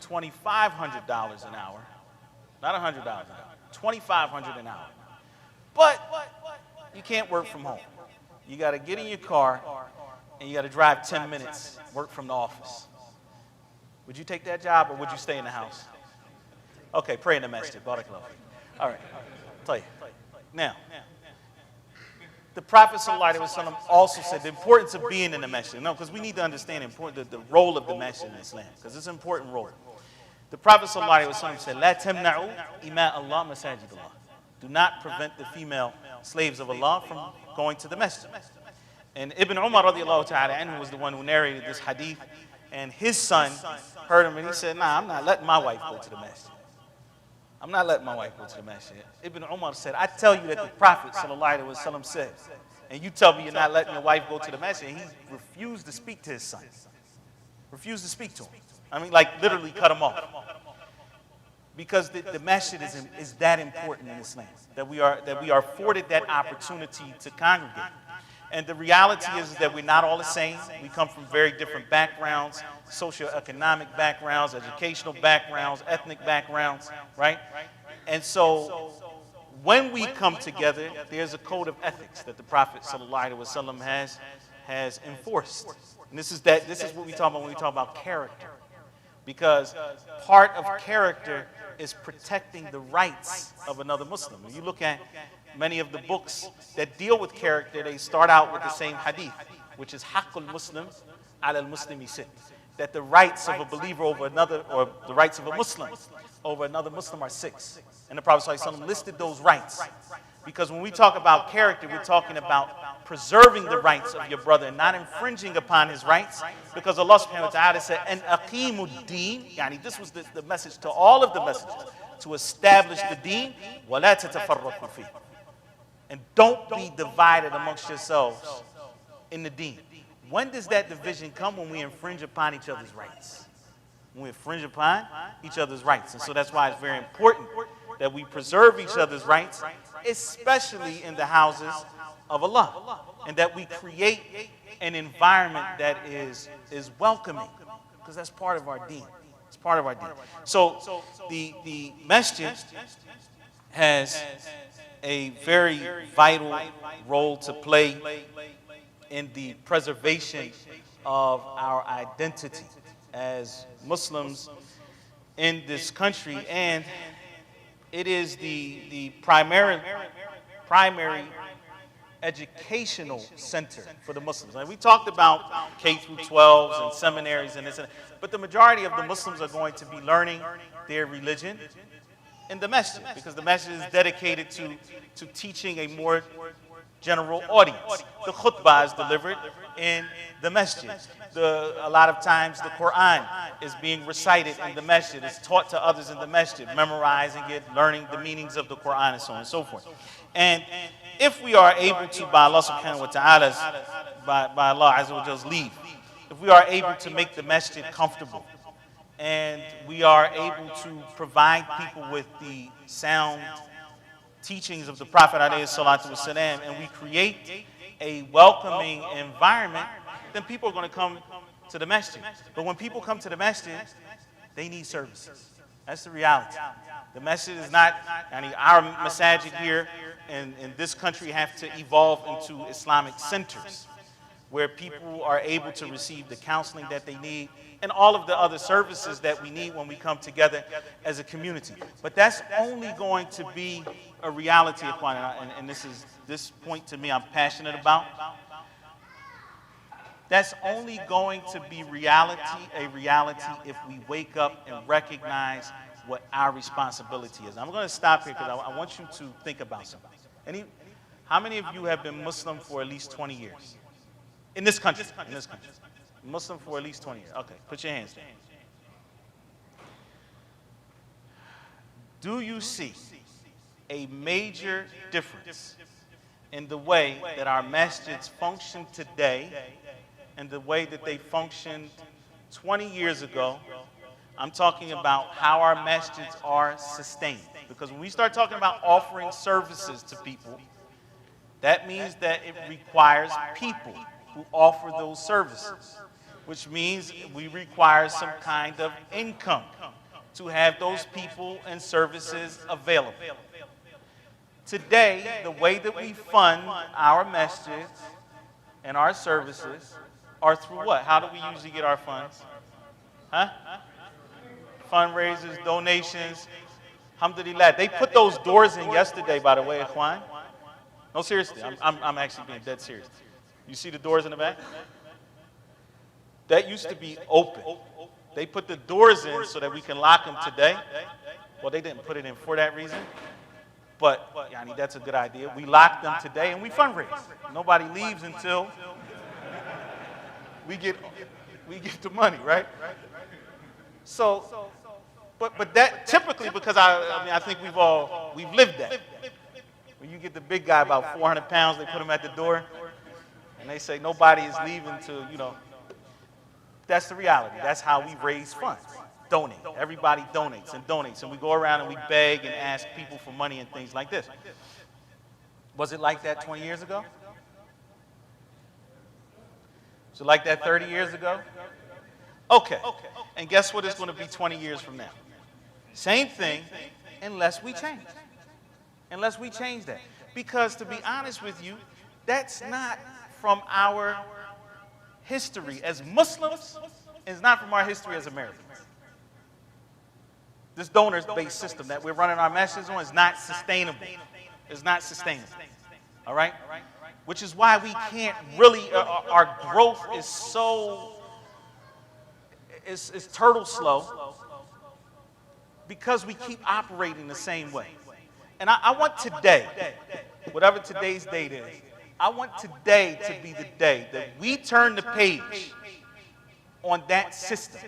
$2,500 an hour, not $100 an hour, $2,500 an hour, but you can't work from home. You got to get in your car and you got to drive 10 minutes, work from the office. Would you take that job or would you stay in the house? Okay, pray in the masjid. Barakallah. All right. Tell you. Now, the Prophet ﷺ also said the importance of being in the masjid. No, because we need to understand the role of the masjid in Islam, because it's an important role. The Prophet ﷺ said, "La tamna'u ima Allah masajid Allah." Do not prevent the female slaves of Allah from going to the masjid. And Ibn Umar radiallahu ta'ala anhu was the one who narrated this hadith, and his son heard him and he said, "Nah, I'm not letting my wife go to the masjid. I'm not letting my wife go to the masjid." Ibn Umar said, "I tell you that the Prophet ﷺ said, and you tell me you're not letting your wife go to the masjid." And he refused to speak to his son. Refused to speak to him. Literally cut him off. Because the masjid is that important in Islam, that we are afforded that opportunity to congregate. And the reality is that we're not all the same. We come from very different backgrounds, socioeconomic backgrounds, educational backgrounds, ethnic backgrounds, right? And so when we come together, there's a code of ethics that the Prophet ﷺ has enforced. And this is what we talk about when we talk about character. Because part of character is protecting the rights of another Muslim. When you look at many of the books that deal with character, they start out with the same hadith, which is haqqul Muslim ala al-Muslimi sit, that the rights of a believer over another, or the rights of a Muslim over another Muslim, are 6. And the Prophet ﷺ listed those rights. Because when we talk about character, we're talking about preserving the rights of your brother and not infringing upon his rights. Because Allah subhanahu wa ta'ala said, "And aqimud deen," this was the message to all of the messages, to establish the deen, وَلَا تَتَفَرَّقُوا فِيهِ. And don't be divided amongst yourselves in the deen. When does that division come? When we infringe upon each other's rights. When we infringe upon each other's rights. And so that's why it's very important that we preserve each other's rights, especially in the houses of Allah, and that we create an environment that is welcoming, because that's part of our deen. It's part of our deen. So the masjid has a very vital role to play in the preservation of our identity as Muslims in this country, and it is the primary educational center for the Muslims. Like we talked about K through 12s and seminaries and this, but the majority of the Muslims are going to be learning their religion in the masjid, because the masjid is dedicated to teaching a more general audience. The khutbah is delivered in the masjid. A lot of times the Quran is being recited in the masjid. It's taught to others in the masjid, memorizing it, learning the meanings of the Quran, and so on and so forth. And if we are able to, by Allah subhanahu wa ta'ala's, by Allah Azza wa Jall's leave, if we are able to make the masjid comfortable, and we are able to provide people with the sound teachings of the Prophet ﷺ, and we create a welcoming environment, then people are going to come to the masjid. But when people come to the masjid, they need services. That's the reality. The masjid is not, our masajid here in this country have to evolve into Islamic centers where people are able to receive the counseling that they need and all of the other services that we need when we come together as a community. But that's only going to be a reality, and this point to me I'm passionate about. That's only going to be a reality if we wake up and recognize what our responsibility is. I'm going to stop here because I want you to think about something. How many of you have been Muslim for at least 20 years? In this country. Muslim for at least 20 years. Okay, put your hands down. Do you see a major difference in the way that our masjids function today and the way that they functioned 20 years ago? I'm talking about how our masjids are sustained. Because when we start talking about offering services to people, that means that it requires people who offer those services, which means we require some kind of income to have those people and services available. Today, the way that we fund our masjids and our services are through what? How do we usually get our funds? Fundraisers, donations. Alhamdulillah. They put those doors in yesterday, by the way, Ikhwan. No, seriously, I'm actually being dead serious. You see the doors in the back? That used to be open. They put the doors in so that we can lock them today. Well, they didn't put it in for that reason. But, that's a good idea. We lock them today and we fundraise. Nobody leaves until we get the money, right? So, but that typically, because I think we've lived that. When you get the big guy about 400 pounds, they put him at the door, and they say nobody is leaving till, that's the reality. That's how we raise funds. Donate. Everybody donates, and we go around and we beg and ask people for money and things like this. Was it like that 20 years ago? Was it like that 30 years ago? Okay. And guess what it's going to be 20 years from now? Same thing, unless we change. Unless we change that. Because to be honest with you, that's not from our history as Muslims, it's not from our history as Americans. This donor-based system that we're running our masjids on is not sustainable. It's not sustainable. All right? Which is why we can't really, our growth is so, it's turtle slow because we keep operating the same way. And I want today, whatever today's date is, I want today to be the day that we turn the page on that system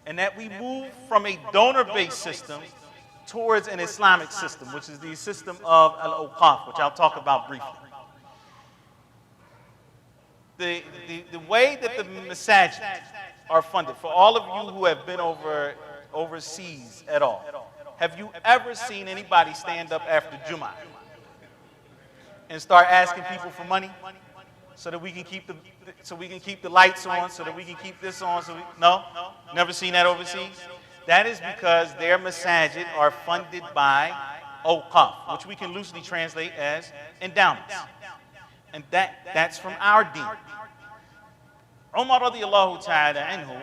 and that we move from a donor-based system towards an Islamic system, which is the system of al-awqaf, which I'll talk about briefly. The way that the masajid are funded, for all of you who have been overseas at all, have you ever seen anybody stand up after Jummah and start asking people for money so that we can keep the lights on, so that we can keep this on? No? Never seen that overseas? That is because their masajid are funded by awqaf, which we can loosely translate as endowments. And that's from our deen. Umar radiallahu ta'ala anhu,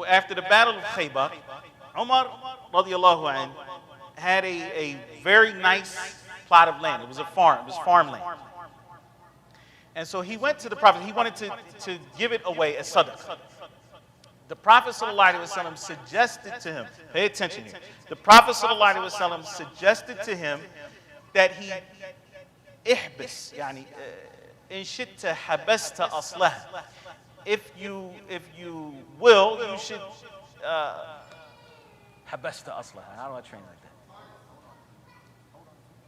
after the Battle of Khaybar, Umar radiallahu anhu had a very nice plot of land. It was farmland. And so he went to the Prophet. He wanted to give it away as sadaqah. The Prophet ﷺ suggested to him, pay attention here. The Prophet ﷺ suggested to him that he ihbis, in shitta habasta aslaha. If you will, you should habasta aslaha. How do I translate that?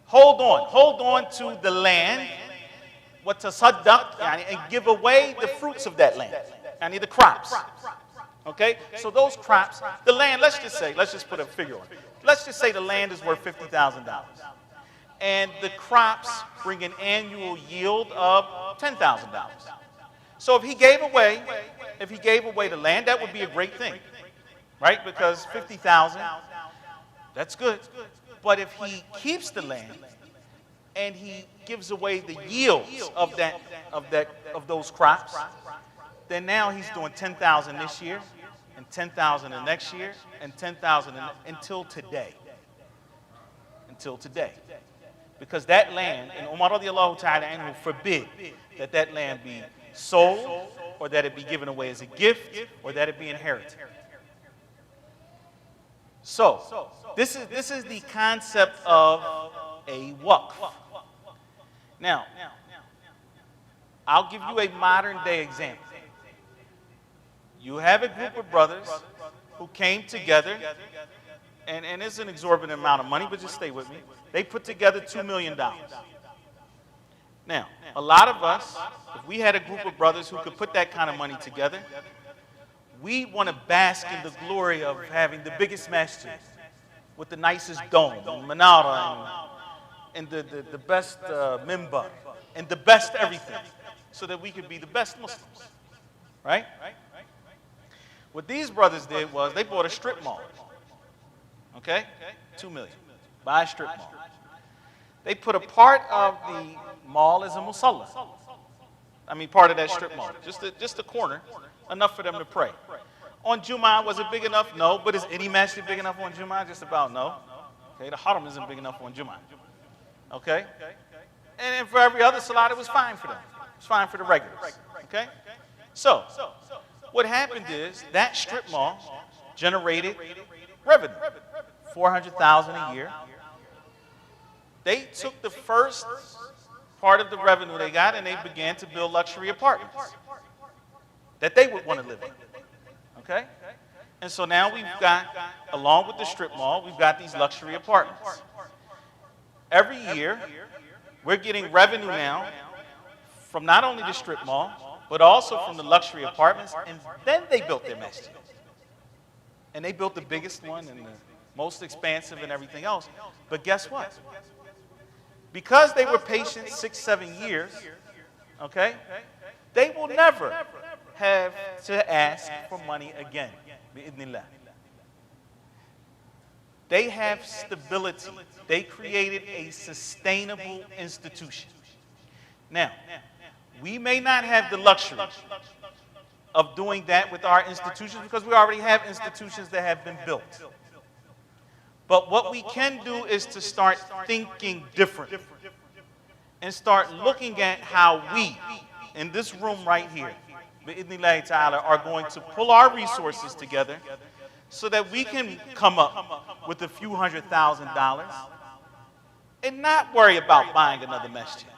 Hold on to the land, what tasaddaq, and give away the fruits of that land, the crops. Okay, so those crops, the land, let's just put a figure on it. let's just say the land is worth $50,000. And the crops bring an annual yield of $10,000. So if he gave away the land, that would be a great thing, right? Because 50,000, that's good. But if he keeps the land and he gives away the yields of those crops, then now he's doing 10,000 this year and 10,000 the next year and 10,000 until today. Until today. Because that land, and Umar radiallahu ta'ala anhu forbid that land be sold or that it be given away as a gift or that it be inherited. So, this is the concept of a waqf. Now, I'll give you a modern day example. You have a group of brothers who came together, and it's an exorbitant amount of money, but just stay with me. They put together $2 million. Now, a lot of us, if we had a group of brothers who could put that kind of money together, we want to bask in the glory of having the biggest masjid with the nicest dome, and manara, and the best mimbar, and the best everything, so that we could be the best Muslims, right? What these brothers did was they bought a strip mall, okay? $2 million, buy a strip mall. They put a part of the mall as a musalla. I mean, part of that strip mall, just a corner, enough for them to pray. On Jumu'ah, was it big enough? No. But is any masjid big enough on Jumu'ah? Just about no. Okay, the haram isn't big enough on Jumu'ah. Okay? And for every other salat, it was fine for them. It was fine for the regulars. Okay? So, what happened is that strip mall generated revenue, $400,000 a year. They took the first part of the revenue they got and they began to build luxury apartments that they would want to live in. Okay? And so now we've got, along with the strip mall, we've got these luxury apartments. Every year, we're getting revenue now from not only the strip mall, but also from the luxury apartments, and then they built their masjid. And they built the biggest one and the most expansive and everything else. But guess what? Because they were patient 6-7 years, okay, they will never have to ask for money again. Bi'idhnillah. They have stability. They created a sustainable institution. Now, we may not have the luxury of doing that with our institutions because we already have institutions that have been built. But what we can do is to start thinking different and start looking at how we, in this room right here, bi'idhnillahi ta'ala, are going to pull our resources together so that we can come up with a few $100,000 and not worry about buying another masjid,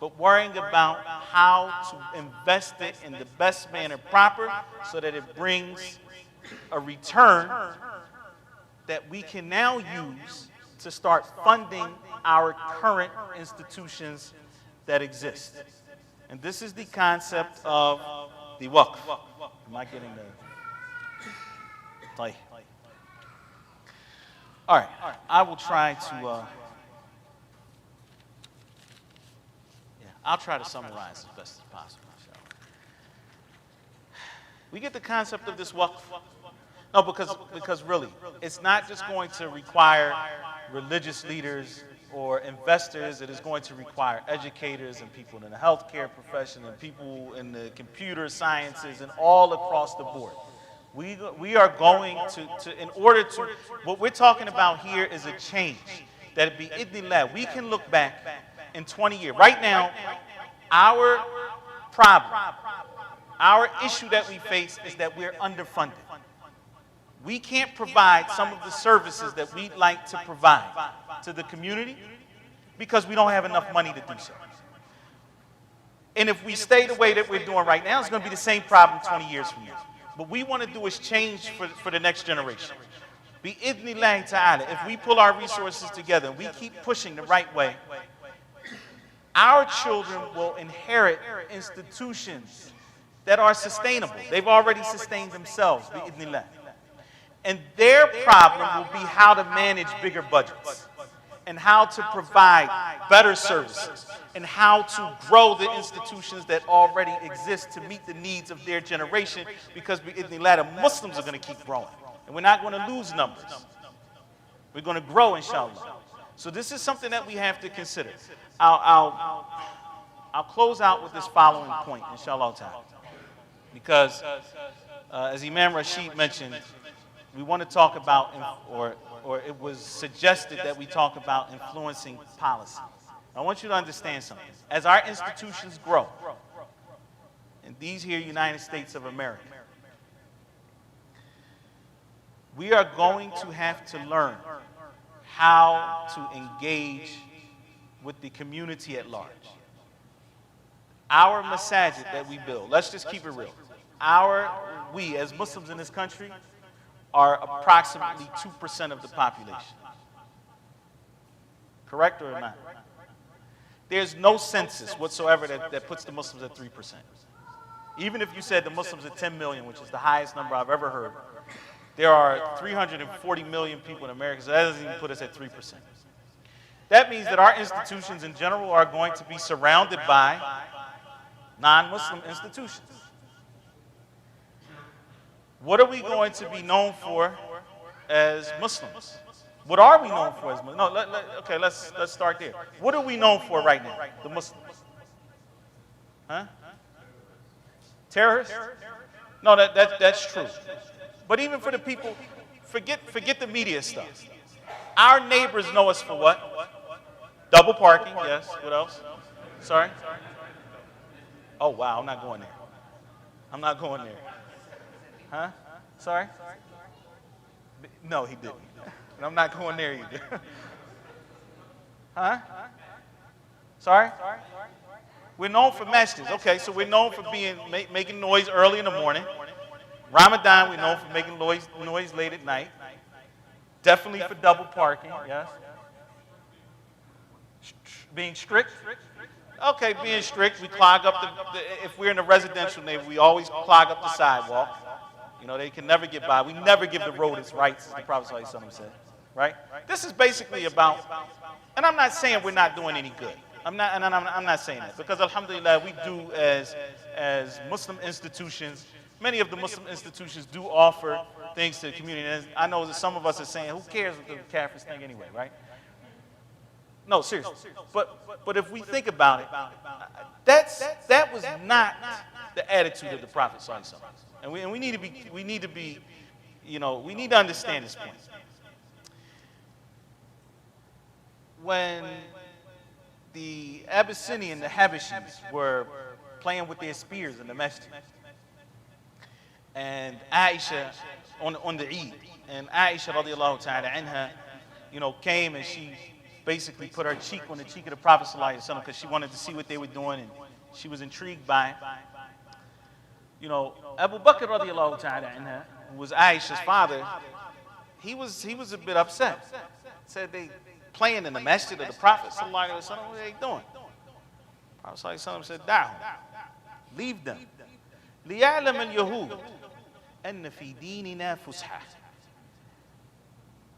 but worrying about how to invest it in the best manner proper so that it brings a return that we can now use to start funding our current institutions that exist. And this is the concept of the waqf. Am I getting the... Tahir. All right, I will try to... I'll try to summarize as best as possible. We get the concept of this waqf. No, because really, it's not just going to require religious leaders or investors. It is going to require educators and people in the healthcare profession and people in the computer sciences and all across the board. We are going to in order to, what we're talking about here is a change. That it be idnillah. We can look back in 20 years. Right now, our problem, our issue that we face is that we're underfunded. We can't provide some of the services that we'd like to provide to the community because we don't have enough money to do so. And if we stay the way that we're doing right now, it's going to be the same problem 20 years from now. What we want to do is change for the next generation. Bi-idhnillahi ta'ala, if we pull our resources together and we keep pushing the right way, our children will inherit institutions that are sustainable. They've already sustained themselves, bi-idhnillah. And their problem will be how to manage bigger budgets and how to provide better services and how to grow the institutions that already exist to meet the needs of their generation, because in the latter, Muslims are going to keep growing. And we're not going to lose numbers. We're going to grow, inshallah. So this is something that we have to consider. I'll close out with this following point, inshallah ta'ala. Because as Imam Rashid mentioned, we want to talk about, or it was suggested that we talk about influencing policy. I want you to understand something. As our institutions grow, in these here United States of America, we are going to have to learn how to engage with the community at large. Our masajid that we build, let's just keep it real. We as Muslims in this country are approximately 2% of the population. Correct or not? There's no census whatsoever that puts the Muslims at 3%. Even if you said the Muslims are 10 million, which is the highest number I've ever heard, there are 340 million people in America, so that doesn't even put us at 3%. That means that our institutions in general are going to be surrounded by non-Muslim institutions. What are we going to be known for as Muslims? What are we known for as Muslims? No, okay, let's start there. What are we known for right now, the Muslims? Huh? Terrorists? No, that's true. But even for the people, forget the media stuff. Our neighbors know us for what? Double parking, yes. What else? Sorry? Oh, wow, I'm not going there. I'm not going there. Huh? Sorry? No, he didn't. And I'm not going there either. Huh? Sorry? We're known for masjids. Okay, so we're known for making noise early in the morning. Ramadan, we're known for making noise late at night. Definitely for double parking, yes. Being strict? Okay, being strict, we clog up if we're in a residential neighborhood, we always clog up the sidewalk. You know, they can never get by. We never give the road its rights, as the Prophet ﷺ said, right? This is basically about, and I'm not saying we're not doing any good. I'm not saying that, because alhamdulillah, we do as Muslim institutions, many of the Muslim institutions do offer things to the community. And I know that some of us are saying, who cares what the Kafirs think anyway, right? No, seriously. But if we think about it, that was not the attitude of the Prophet ﷺ. And we need to be, you know, we need to understand this point. When the Abyssinian, the Habashis, were playing with their spears in the masjid, and Aisha on the Eid, and Aisha radiallahu ta'ala anha, you know, came and she basically put her cheek on the cheek of the Prophet sallallahu alaihi wasallam because she wanted to see what they were doing, and she was intrigued by it. You know, Abu Bakr radiallahu ta'ala anha, who was Aisha's father, he was a bit upset. Said they playing in the masjid of the Prophet sallallahu alaihi wasallam. What are they doing? Prophet sallallahu alaihi wasallam said, "Da'hum, leave them. لِيَعْلَمَ الْيَهُودُ أَنَّ فِي دِينِنَا فُسْحَةً."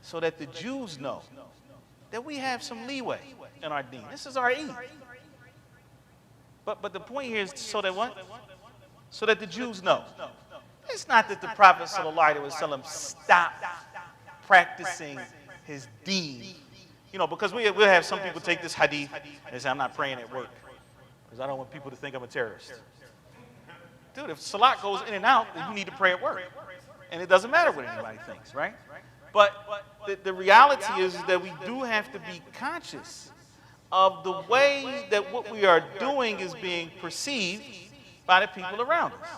So that the Jews know that we have some leeway in our deen. This is our Eid. But the point here is so that what? So that the Jews know. It's not that the Prophet ﷺ stopped practicing his deen. You know, because we'll have some people take this hadith and say, I'm not praying at work because I don't want people to think I'm a terrorist. Dude, if salat goes in and out, then you need to pray at work. And it doesn't matter what anybody thinks, right? But the reality is that we do have to be conscious of the way that what we are doing is being perceived by the people around us.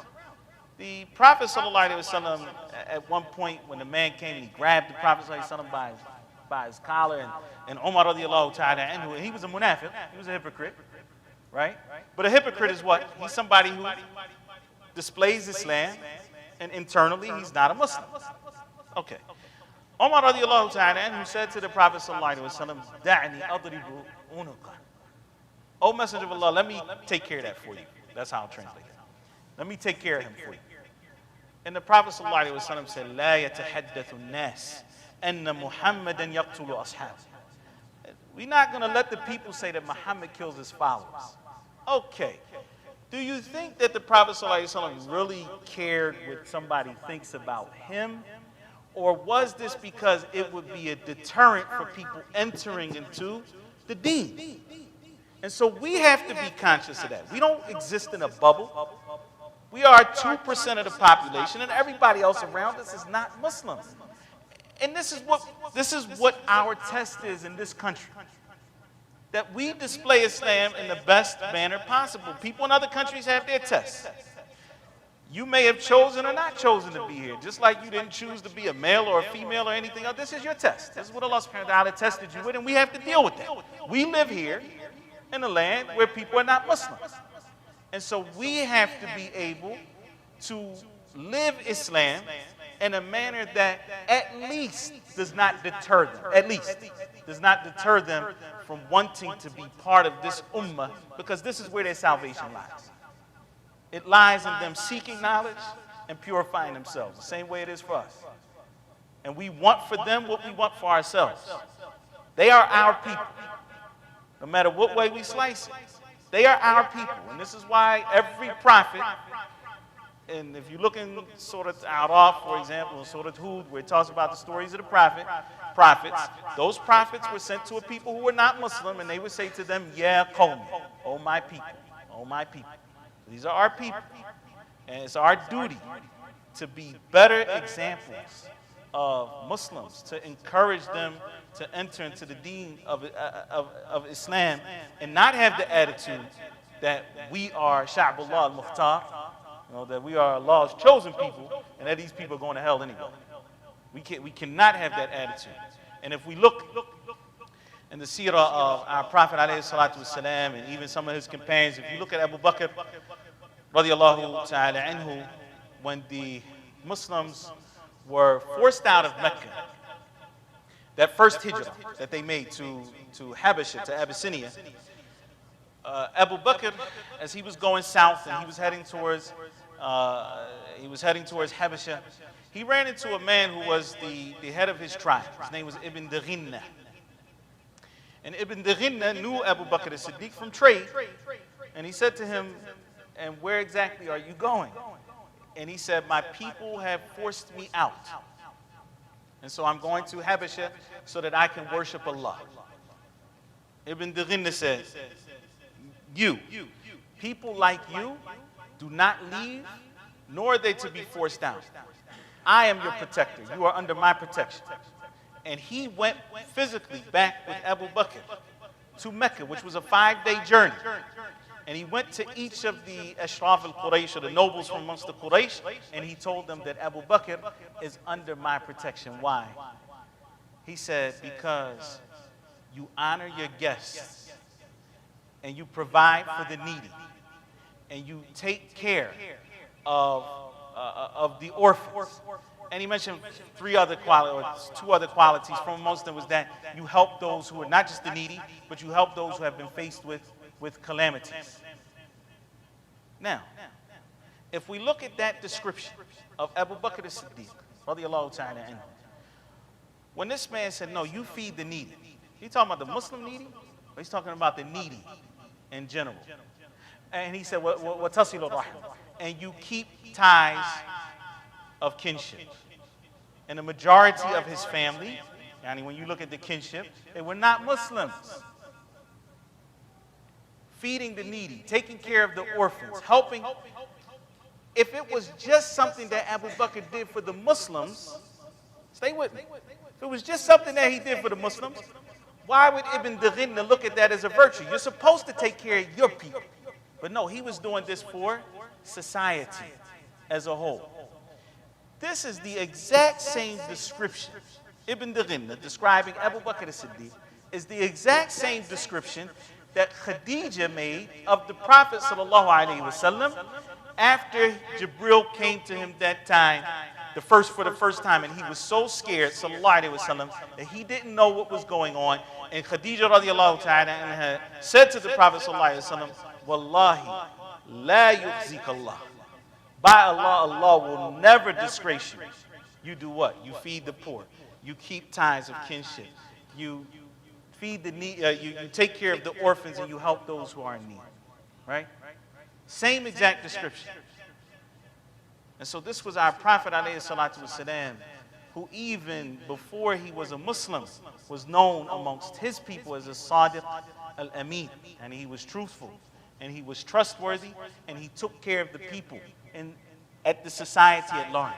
The Prophet ﷺ, at one point when the man came and he grabbed the Prophet ﷺ by his collar, and Umar radiallahu ta'ala anhu, he was a munafiq, he was a hypocrite, right? But a hypocrite is what? He's somebody who displays Islam, and internally he's not a Muslim. Okay. Umar radiallahu ta'ala anhu said to the Prophet ﷺ, "Da'ni adribu unuka." O Messenger of Allah, let me take care of that for you. That's how I'll translate it. Let me take care of him for you. And the Prophet ﷺ said, لا يتحدث الناس أن محمدا يقتل أصحابه. We're not going to let the people say that Muhammad kills his followers. Okay. Do you think that the Prophet ﷺ really cared what somebody thinks about him? Or was this because it would be a deterrent for people entering into the deen? And so we have to be conscious of that. We don't exist in a bubble. We are 2% of the population, and everybody else around us is not Muslim. And this is what our test is in this country. That we display Islam in the best manner possible. People in other countries have their tests. You may have chosen or not chosen to be here, just like you didn't choose to be a male or a female or anything else. This is your test. This is what Allah subhanahu wa ta'ala tested you with, and we have to deal with that. We live here in a land where people are not Muslims. And so we have to be able to live Islam in a manner that at least does not deter them. At least does not deter them from wanting to be part of this ummah, because this is where their salvation lies. It lies in them seeking knowledge and purifying themselves, the same way it is for us. And we want for them what we want for ourselves. They are our people, no matter what way we slice it. They are our people, and this is why every prophet, and if you look in Surah Al-Araf, for example, in Surah Hud, where it talks about the stories of the prophets, those prophets were sent to a people who were not Muslim, and they would say to them, Ya qawmi, oh my people, oh my people. These are our people, and it's our duty to be better examples of Muslims, to encourage them to enter into the deen of Islam, and not have the attitude that we are Sha'bullah al-Mukhtar, that we are Allah's chosen people, and that these people are going to hell anyway. We cannot have that attitude. And if we look in the seerah of our Prophet ﷺ, and even some of his companions, if you look at Abu Bakr radiallahu ta'ala anhu, when the Muslims were forced out of Mecca, that first hijrah that they made to Habasha, to Abyssinia, Abu Bakr, as he was going south and he was heading towards Habasha, he ran into a man who was the head of his tribe. His name was Ibn Daghinna. And Ibn Daghinna knew Abu Bakr as-Siddiq from trade, and he said to him, and where exactly are you going? And he said, my people have forced me out, and so I'm going to Habasha so that I can worship Allah. Ibn Daghinna said, people like you do not leave, nor are they to be forced out. I am your protector. You are under my protection. And he went physically back with Abu Bakr to Mecca, which was a 5-day journey. And he went to each of the Ashraf al-Quraysh, or the nobles from amongst the Quraysh, and he told them that Abu Bakr is under my protection. Why? He said, because you honor your guests, and you provide for the needy, and you take care of the orphans. And he mentioned two other qualities. From amongst them was that you help those who are not just the needy, but you help those who have been faced with calamities. Now, if we look at that description of Abu Bakr as-Siddiq, radiallahu ta'ala anhu, when this man said, no, you feed the needy, he's talking about the Muslim needy, or he's talking about the needy in general. And he said, وَتَصِلُ الرَّحْمَ, and you keep ties of kinship. And the majority of his family, yani when you look at the kinship, they were not Muslims. Feeding the needy, taking care of the orphans, helping. If it was just something that Abu Bakr did for the Muslims, stay with me. If it was just something that he did for the Muslims, why would Ibn Daghinna look at that as a virtue? You're supposed to take care of your people. But no, he was doing this for society as a whole. This is the exact same description. Ibn Daghinna describing Abu Bakr as-Siddiq is the exact same description that Khadija made of the Prophet ﷺ after Jibril came to him that time, for the first time, and he was so scared, ﷺ, that he didn't know what was going on. And Khadija radiallahu ta'ala anha said to the Prophet ﷺ, Wallahi, la yukhzik Allah. By Allah, Allah will never disgrace you. You do what? You feed the poor. You keep ties of kinship. You feed the need. You take care of the orphans and you help those who are in need. Right? Same exact description. And so this was our Prophet ﷺ, who even before he was a Muslim was known amongst his people as a Sadiq al-Amin. And he was truthful. And he was trustworthy. And he took care of the people and at the society at large.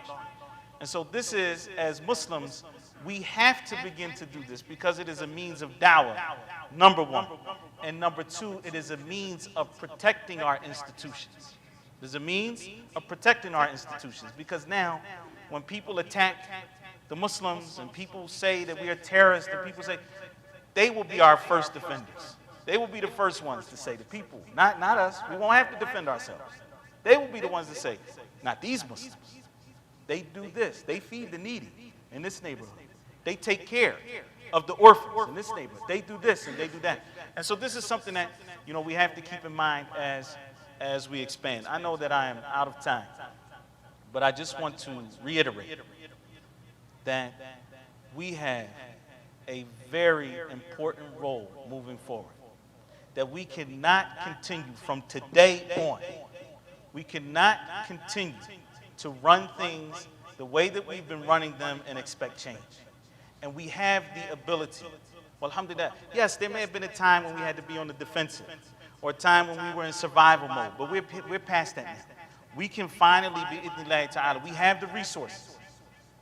And so this is, as Muslims, we have to begin to do this because it is a means of dawah, number one. And number two, it is a means of protecting our institutions. It is a means of protecting our institutions because now when people attack the Muslims and people say that we are terrorists and people say, they will be our first defenders. They will be the first ones to say, the people, not us. We won't have to defend ourselves. They will be the ones to say, not these Muslims. They do this. They feed the needy in this neighborhood. They take care of the orphans in this neighborhood. They do this and they do that. And so this is something that, we have to keep in mind as we expand. I know that I am out of time, but I just want to reiterate that we have a very important role moving forward. That we cannot continue from today on. We cannot continue to run things the way that we've been running them and expect change. And we have the ability. Well, alhamdulillah, yes, there may have been a time when we had to be on the defensive or a time when we were in survival mode, but we're past that now. We can finally be idhnillah ta'ala. We have the resources.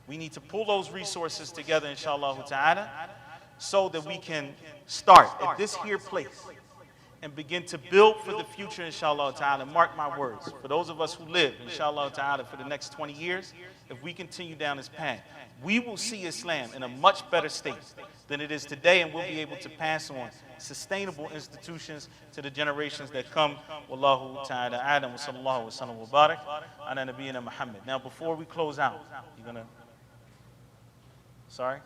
We need to pull those resources together, inshallah ta'ala, so that we can start at this here place and begin to build for the future, inshallah ta'ala. Mark my words. For those of us who live, inshallah ta'ala, for the next 20 years, if we continue down this path, we will see Islam in a much better state than it is today, and we'll be able to pass on sustainable institutions to the generations that come. Wallahu ta'ala adam wa sallallahu wa sallam wa barak ala nabiyyina Muhammad. Now, before we close out, you're going to... Sorry?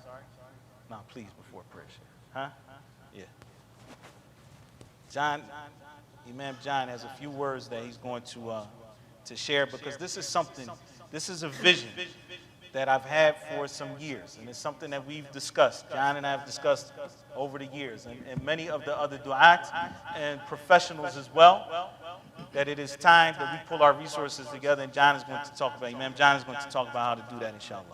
No, please, before prayer. Huh? Yeah. Imam John has a few words that he's going to share because this is a vision that I've had for some years, and it's something that we've discussed. John and I have discussed over the years, and many of the other du'at and professionals as well, that it is time that we pull our resources together, and John is going to talk about, Imam John is going to talk about how to do that, inshallah.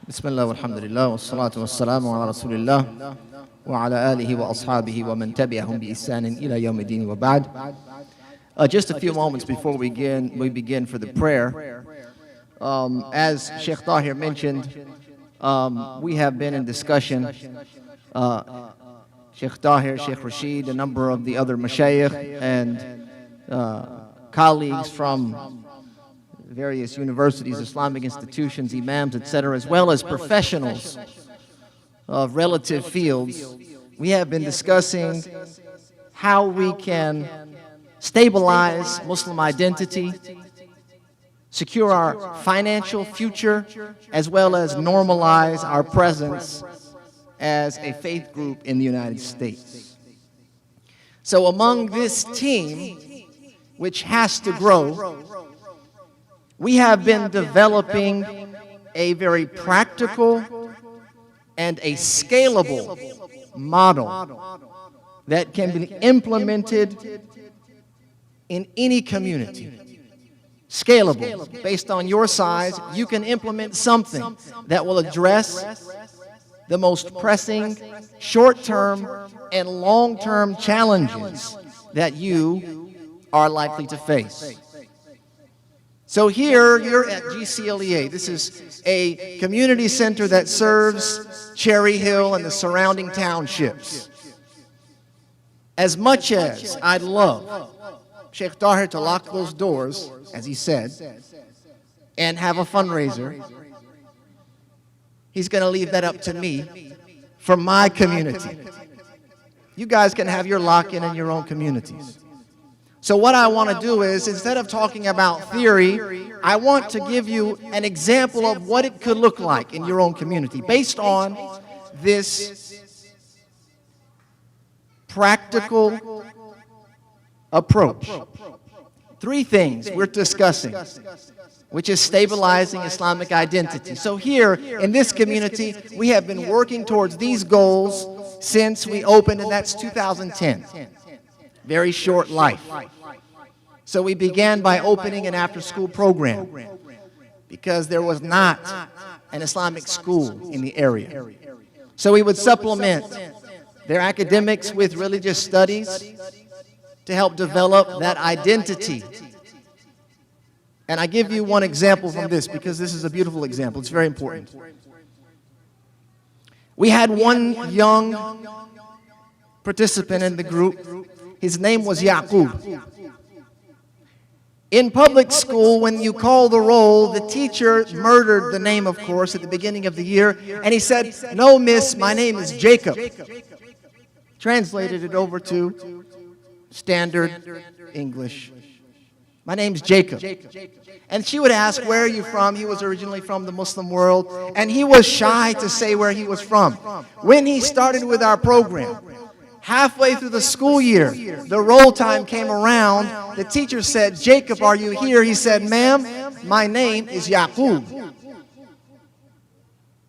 Bismillah walhamdulillah wa salatu wa salamu ala rasulillah wa ala alihi wa ashabihi wa man tabi'ahum bi ihsanin ila yawmiddin wa ba'd. Just a few moments before we begin for the prayer. As Shaykh Tahir mentioned, we have been in discussion, Shaykh Tahir, Shaykh Rashid, a number of the other mashayikh and colleagues from various universities, Islamic institutions, imams, etc., as well as professionals of relative fields. We have been discussing how we can stabilize Muslim identity, secure our financial future, as well as normalize our presence as a faith group in the United States. So among this team, which has to grow, we have been developing a very practical and a scalable model that can be implemented in any community. Scalable. Based on your size, you can implement something that will address the most pressing short-term and long-term challenges that you are likely to face. So here, you're at GCLEA. This is a community center that serves Cherry Hill and the surrounding townships. As much as I'd love Shaykh Tahir to lock those doors, as he said, and have a fundraiser, he's going to leave that up to me for my community. You guys can have your lock-in in your own communities. So what I want to do is, instead of talking about theory, I want to give you an example of what it could look like in your own community based on this practical approach Three things we're discussing, which is stabilizing Islamic identity. So here in this community, we have been working towards these goals since we opened, and that's 2010. Very short life. So we began by opening an after-school program because there was not an Islamic school in the area. So we would supplement their academics with religious studies to help develop that identity. And I give you one example from this because this is a beautiful example. It's very important. We had one young participant in the group. His name was Yaqub. In public school, when you call the roll, the teacher murdered the name, of course, at the beginning of the year, and he said, "No, miss, my name is Jacob." Translated it over to standard English. "My name's Jacob." And she would ask, "Where are you from?" He was originally from the Muslim world, and he was shy to say where he was from. When he started with our program, halfway through the school year, the roll time came around. The teacher said, "Jacob, are you here?" He said, "Ma'am, my name is Yaqub."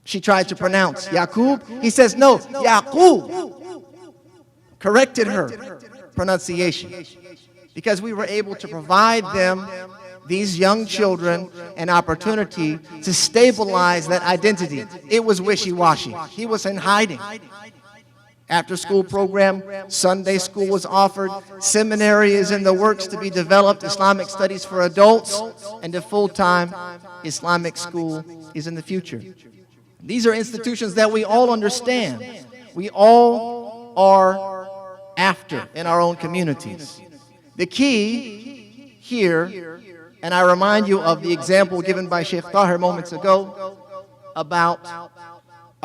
She tried to pronounce Yaqub. He says, "No, Yaqub." Corrected her pronunciation because we were able to provide them, these young children, an opportunity to stabilize that identity. It was wishy-washy. He was in hiding. After-school program, Sunday school was offered, seminary is in the works to be developed, Islamic studies for adults, and a full-time Islamic school is in the future. These are institutions that we all understand. We all are after in our own communities. The key here, and I remind you of the example given by Shaykh Tahir moments ago about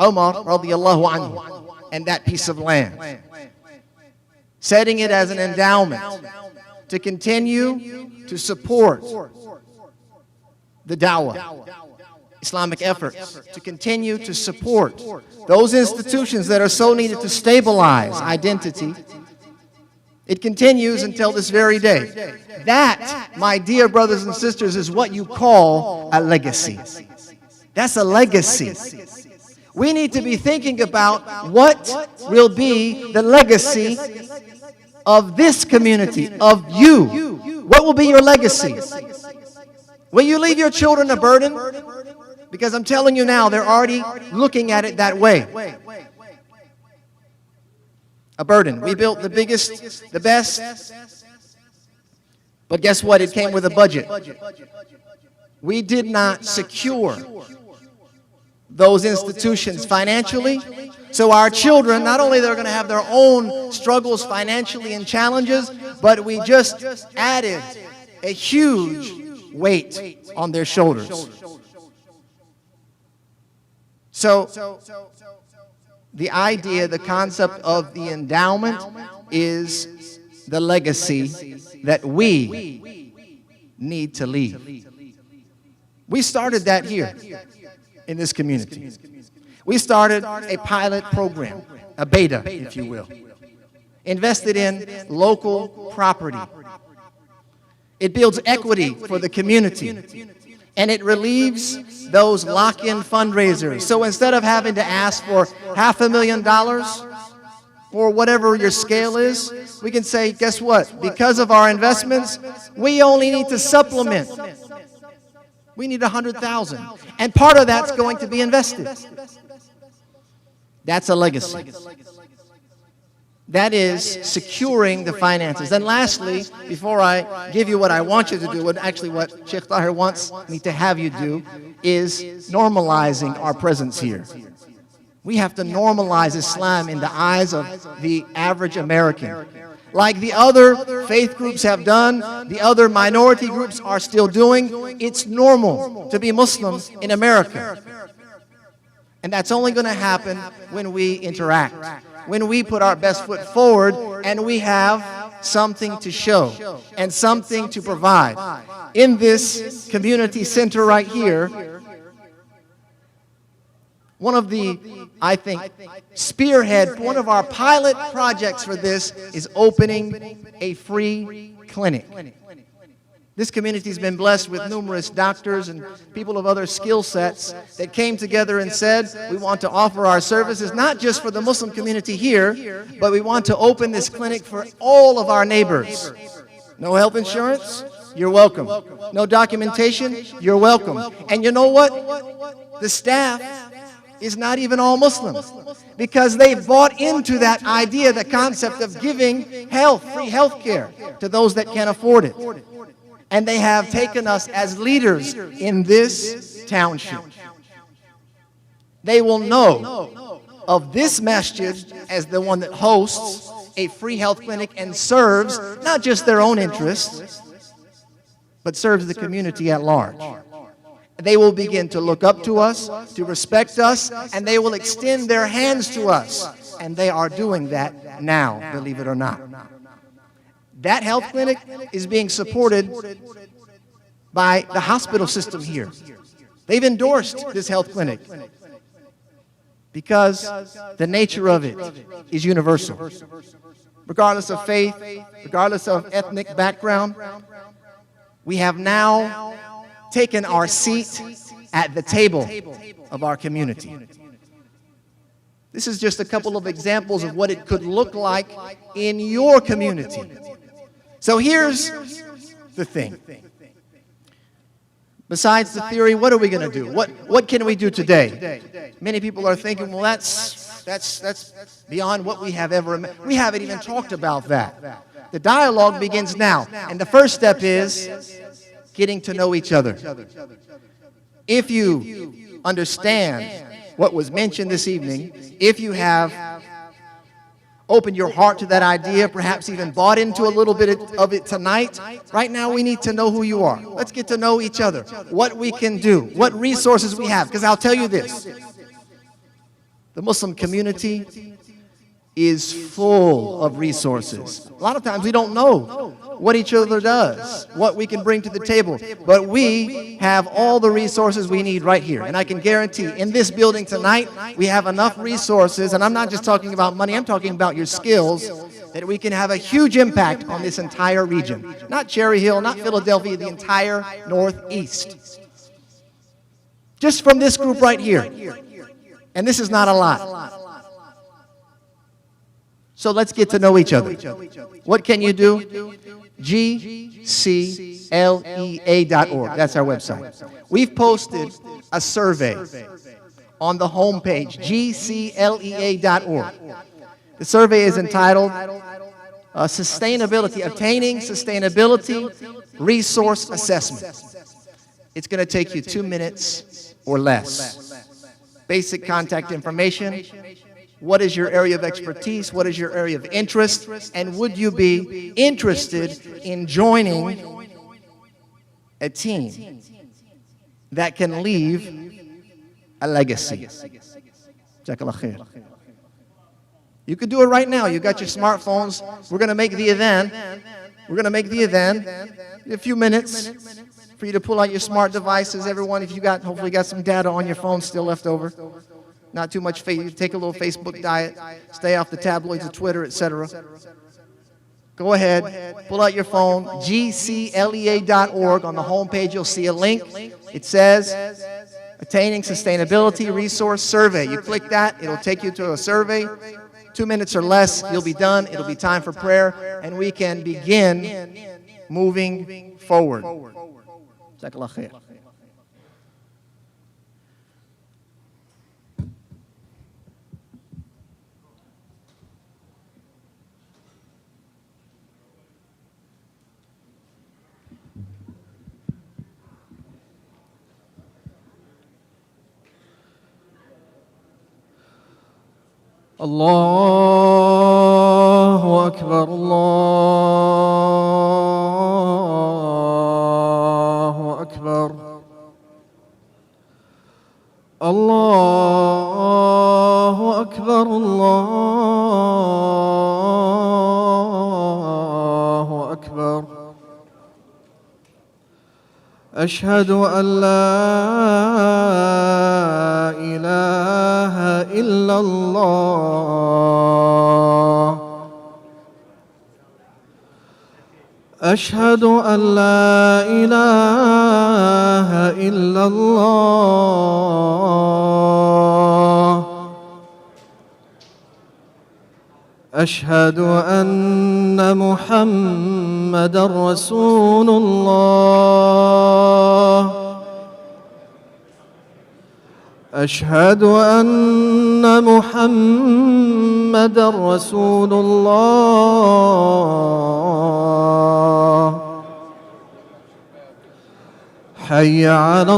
Umar radiallahu anhu and that piece of land, setting it as an endowment to continue to support the Dawa, Islamic efforts, to continue to support those institutions that are so needed to stabilize identity. It continues until this very day. That, my dear brothers and sisters, is what you call a legacy. That's a legacy. We need to be thinking about what will be the legacy of this community, of you. What will be your legacy? Will you leave your children a burden? Because I'm telling you now, they're already looking at it that way. A burden. We built the biggest, the best, but guess what? It came with a budget. We did not secure those institutions financially. So our children, not only they're going to have their own struggles financially and challenges, but we just added a huge weight on their shoulders. So the idea, the concept of the endowment is the legacy that we need to leave. We started that here in this community. We started a pilot program, a beta, if you will, invested in local property. It builds equity for the community, and it relieves those lock-in fundraisers. So instead of having to ask for $500,000 or whatever your scale is, we can say, guess what? Because of our investments, we only need to supplement. We need $100,000, and part of that's going to be invested. That's a legacy. That is securing the finances. And lastly, before I give you what I want you to do, and actually what Shaykh Tahir wants me to have you do, is normalizing our presence here. We have to normalize Islam in the eyes of the average American. Like the other faith groups have done, the other minority groups are still doing. It's normal to be Muslim in America. And that's only going to happen when we interact, when we put our best foot forward and we have something to show and something to provide. In this community center right here, one of the, I think, spearhead, one of our pilot projects for this is opening a free clinic. This community has been blessed with numerous doctors and people of other skill sets that came together and said, we want to offer our services not just for the Muslim community here, but we want to open this clinic for all of our neighbors. No health insurance? You're welcome. No documentation? You're welcome. And you know what? The staff is not even all Muslims, because they've bought into that idea, the concept of giving health, free health care to those that can't afford it. And they have taken us as leaders in this township. They will know of this masjid as the one that hosts a free health clinic and serves not just their own interests, but serves the community at large. They will begin to look up to us, to respect us, and they will extend their hands to us. And they are doing that now, believe it or not. That health clinic is being supported by the hospital system here. They've endorsed this health clinic because the nature of it is universal. Regardless of faith, regardless of ethnic background, we have now taken our seat at the table of our community. This is just a couple of examples of what it could look like in your community. So here's the thing. Besides the theory, what are we going to do? What can we do today? Many people are thinking, well, that's beyond what we have ever imagined. We haven't even talked about that. The dialogue begins now. And the first step is getting to know each other. If you understand what was mentioned this evening, if you have opened your heart to that idea, perhaps even bought into a little bit of it tonight, right now we need to know who you are. Let's get to know each other, what we can do, what resources we have. Because I'll tell you this, the Muslim community is full of resources. A lot of times we don't know what each other does, what we can bring to the table. But we have all the resources we need right here. And I can guarantee in this building tonight, we have enough resources, and I'm not just talking about money, I'm talking about your skills, that we can have a huge impact on this entire region. Not Cherry Hill, not Philadelphia, the entire Northeast. Just from this group right here. And this is not a lot. So let's get to know each other. What can you do? GCLEA.org. That's our website. We've posted a survey on the homepage, GCLEA.org. The survey is entitled Sustainability, Obtaining Sustainability Resource Assessment. It's going to take you 2 minutes or less. Basic contact information. What is your area of expertise? What is your area of interest? And would you be interested in joining a team that can leave a legacy? Jazakallah khair. You could do it right now. You got your smartphones. We're going to make the adhan. We're going to make the adhan in a few minutes for you to pull out your smart devices. Everyone, if you got, hopefully got some data on your phone still left over. Not too much faith. Take a little Facebook diet. Stay off the tabloids of Twitter, etc. Go ahead. Pull out your phone. GCLEA.org. On the homepage, you'll see a link. It says, Attaining Sustainability Resource Survey. You click that. It'll take you to a survey. 2 minutes or less, you'll be done. It'll be time for prayer, and we can begin moving forward. Jazakallah khair. Allahu Akbar, Allahu Akbar, Allahu Akbar, Allahu Akbar. أشهد أن لا إله إلا الله أشهد أن لا إله إلا الله أشهد أن محمدا رسول الله أشهد أن محمدا رسول الله حي على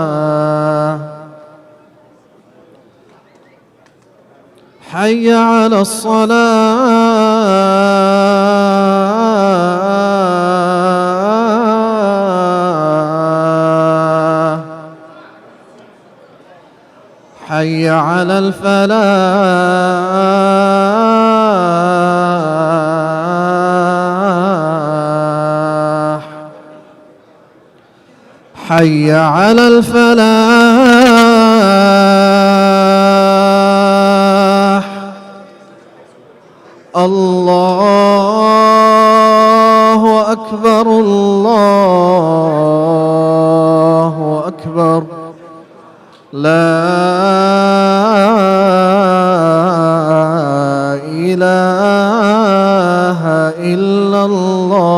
الصلاة حي على الصلاة حي على الفلاح حي على الفلاح الله أكبر الله أكبر لا إله إلا الله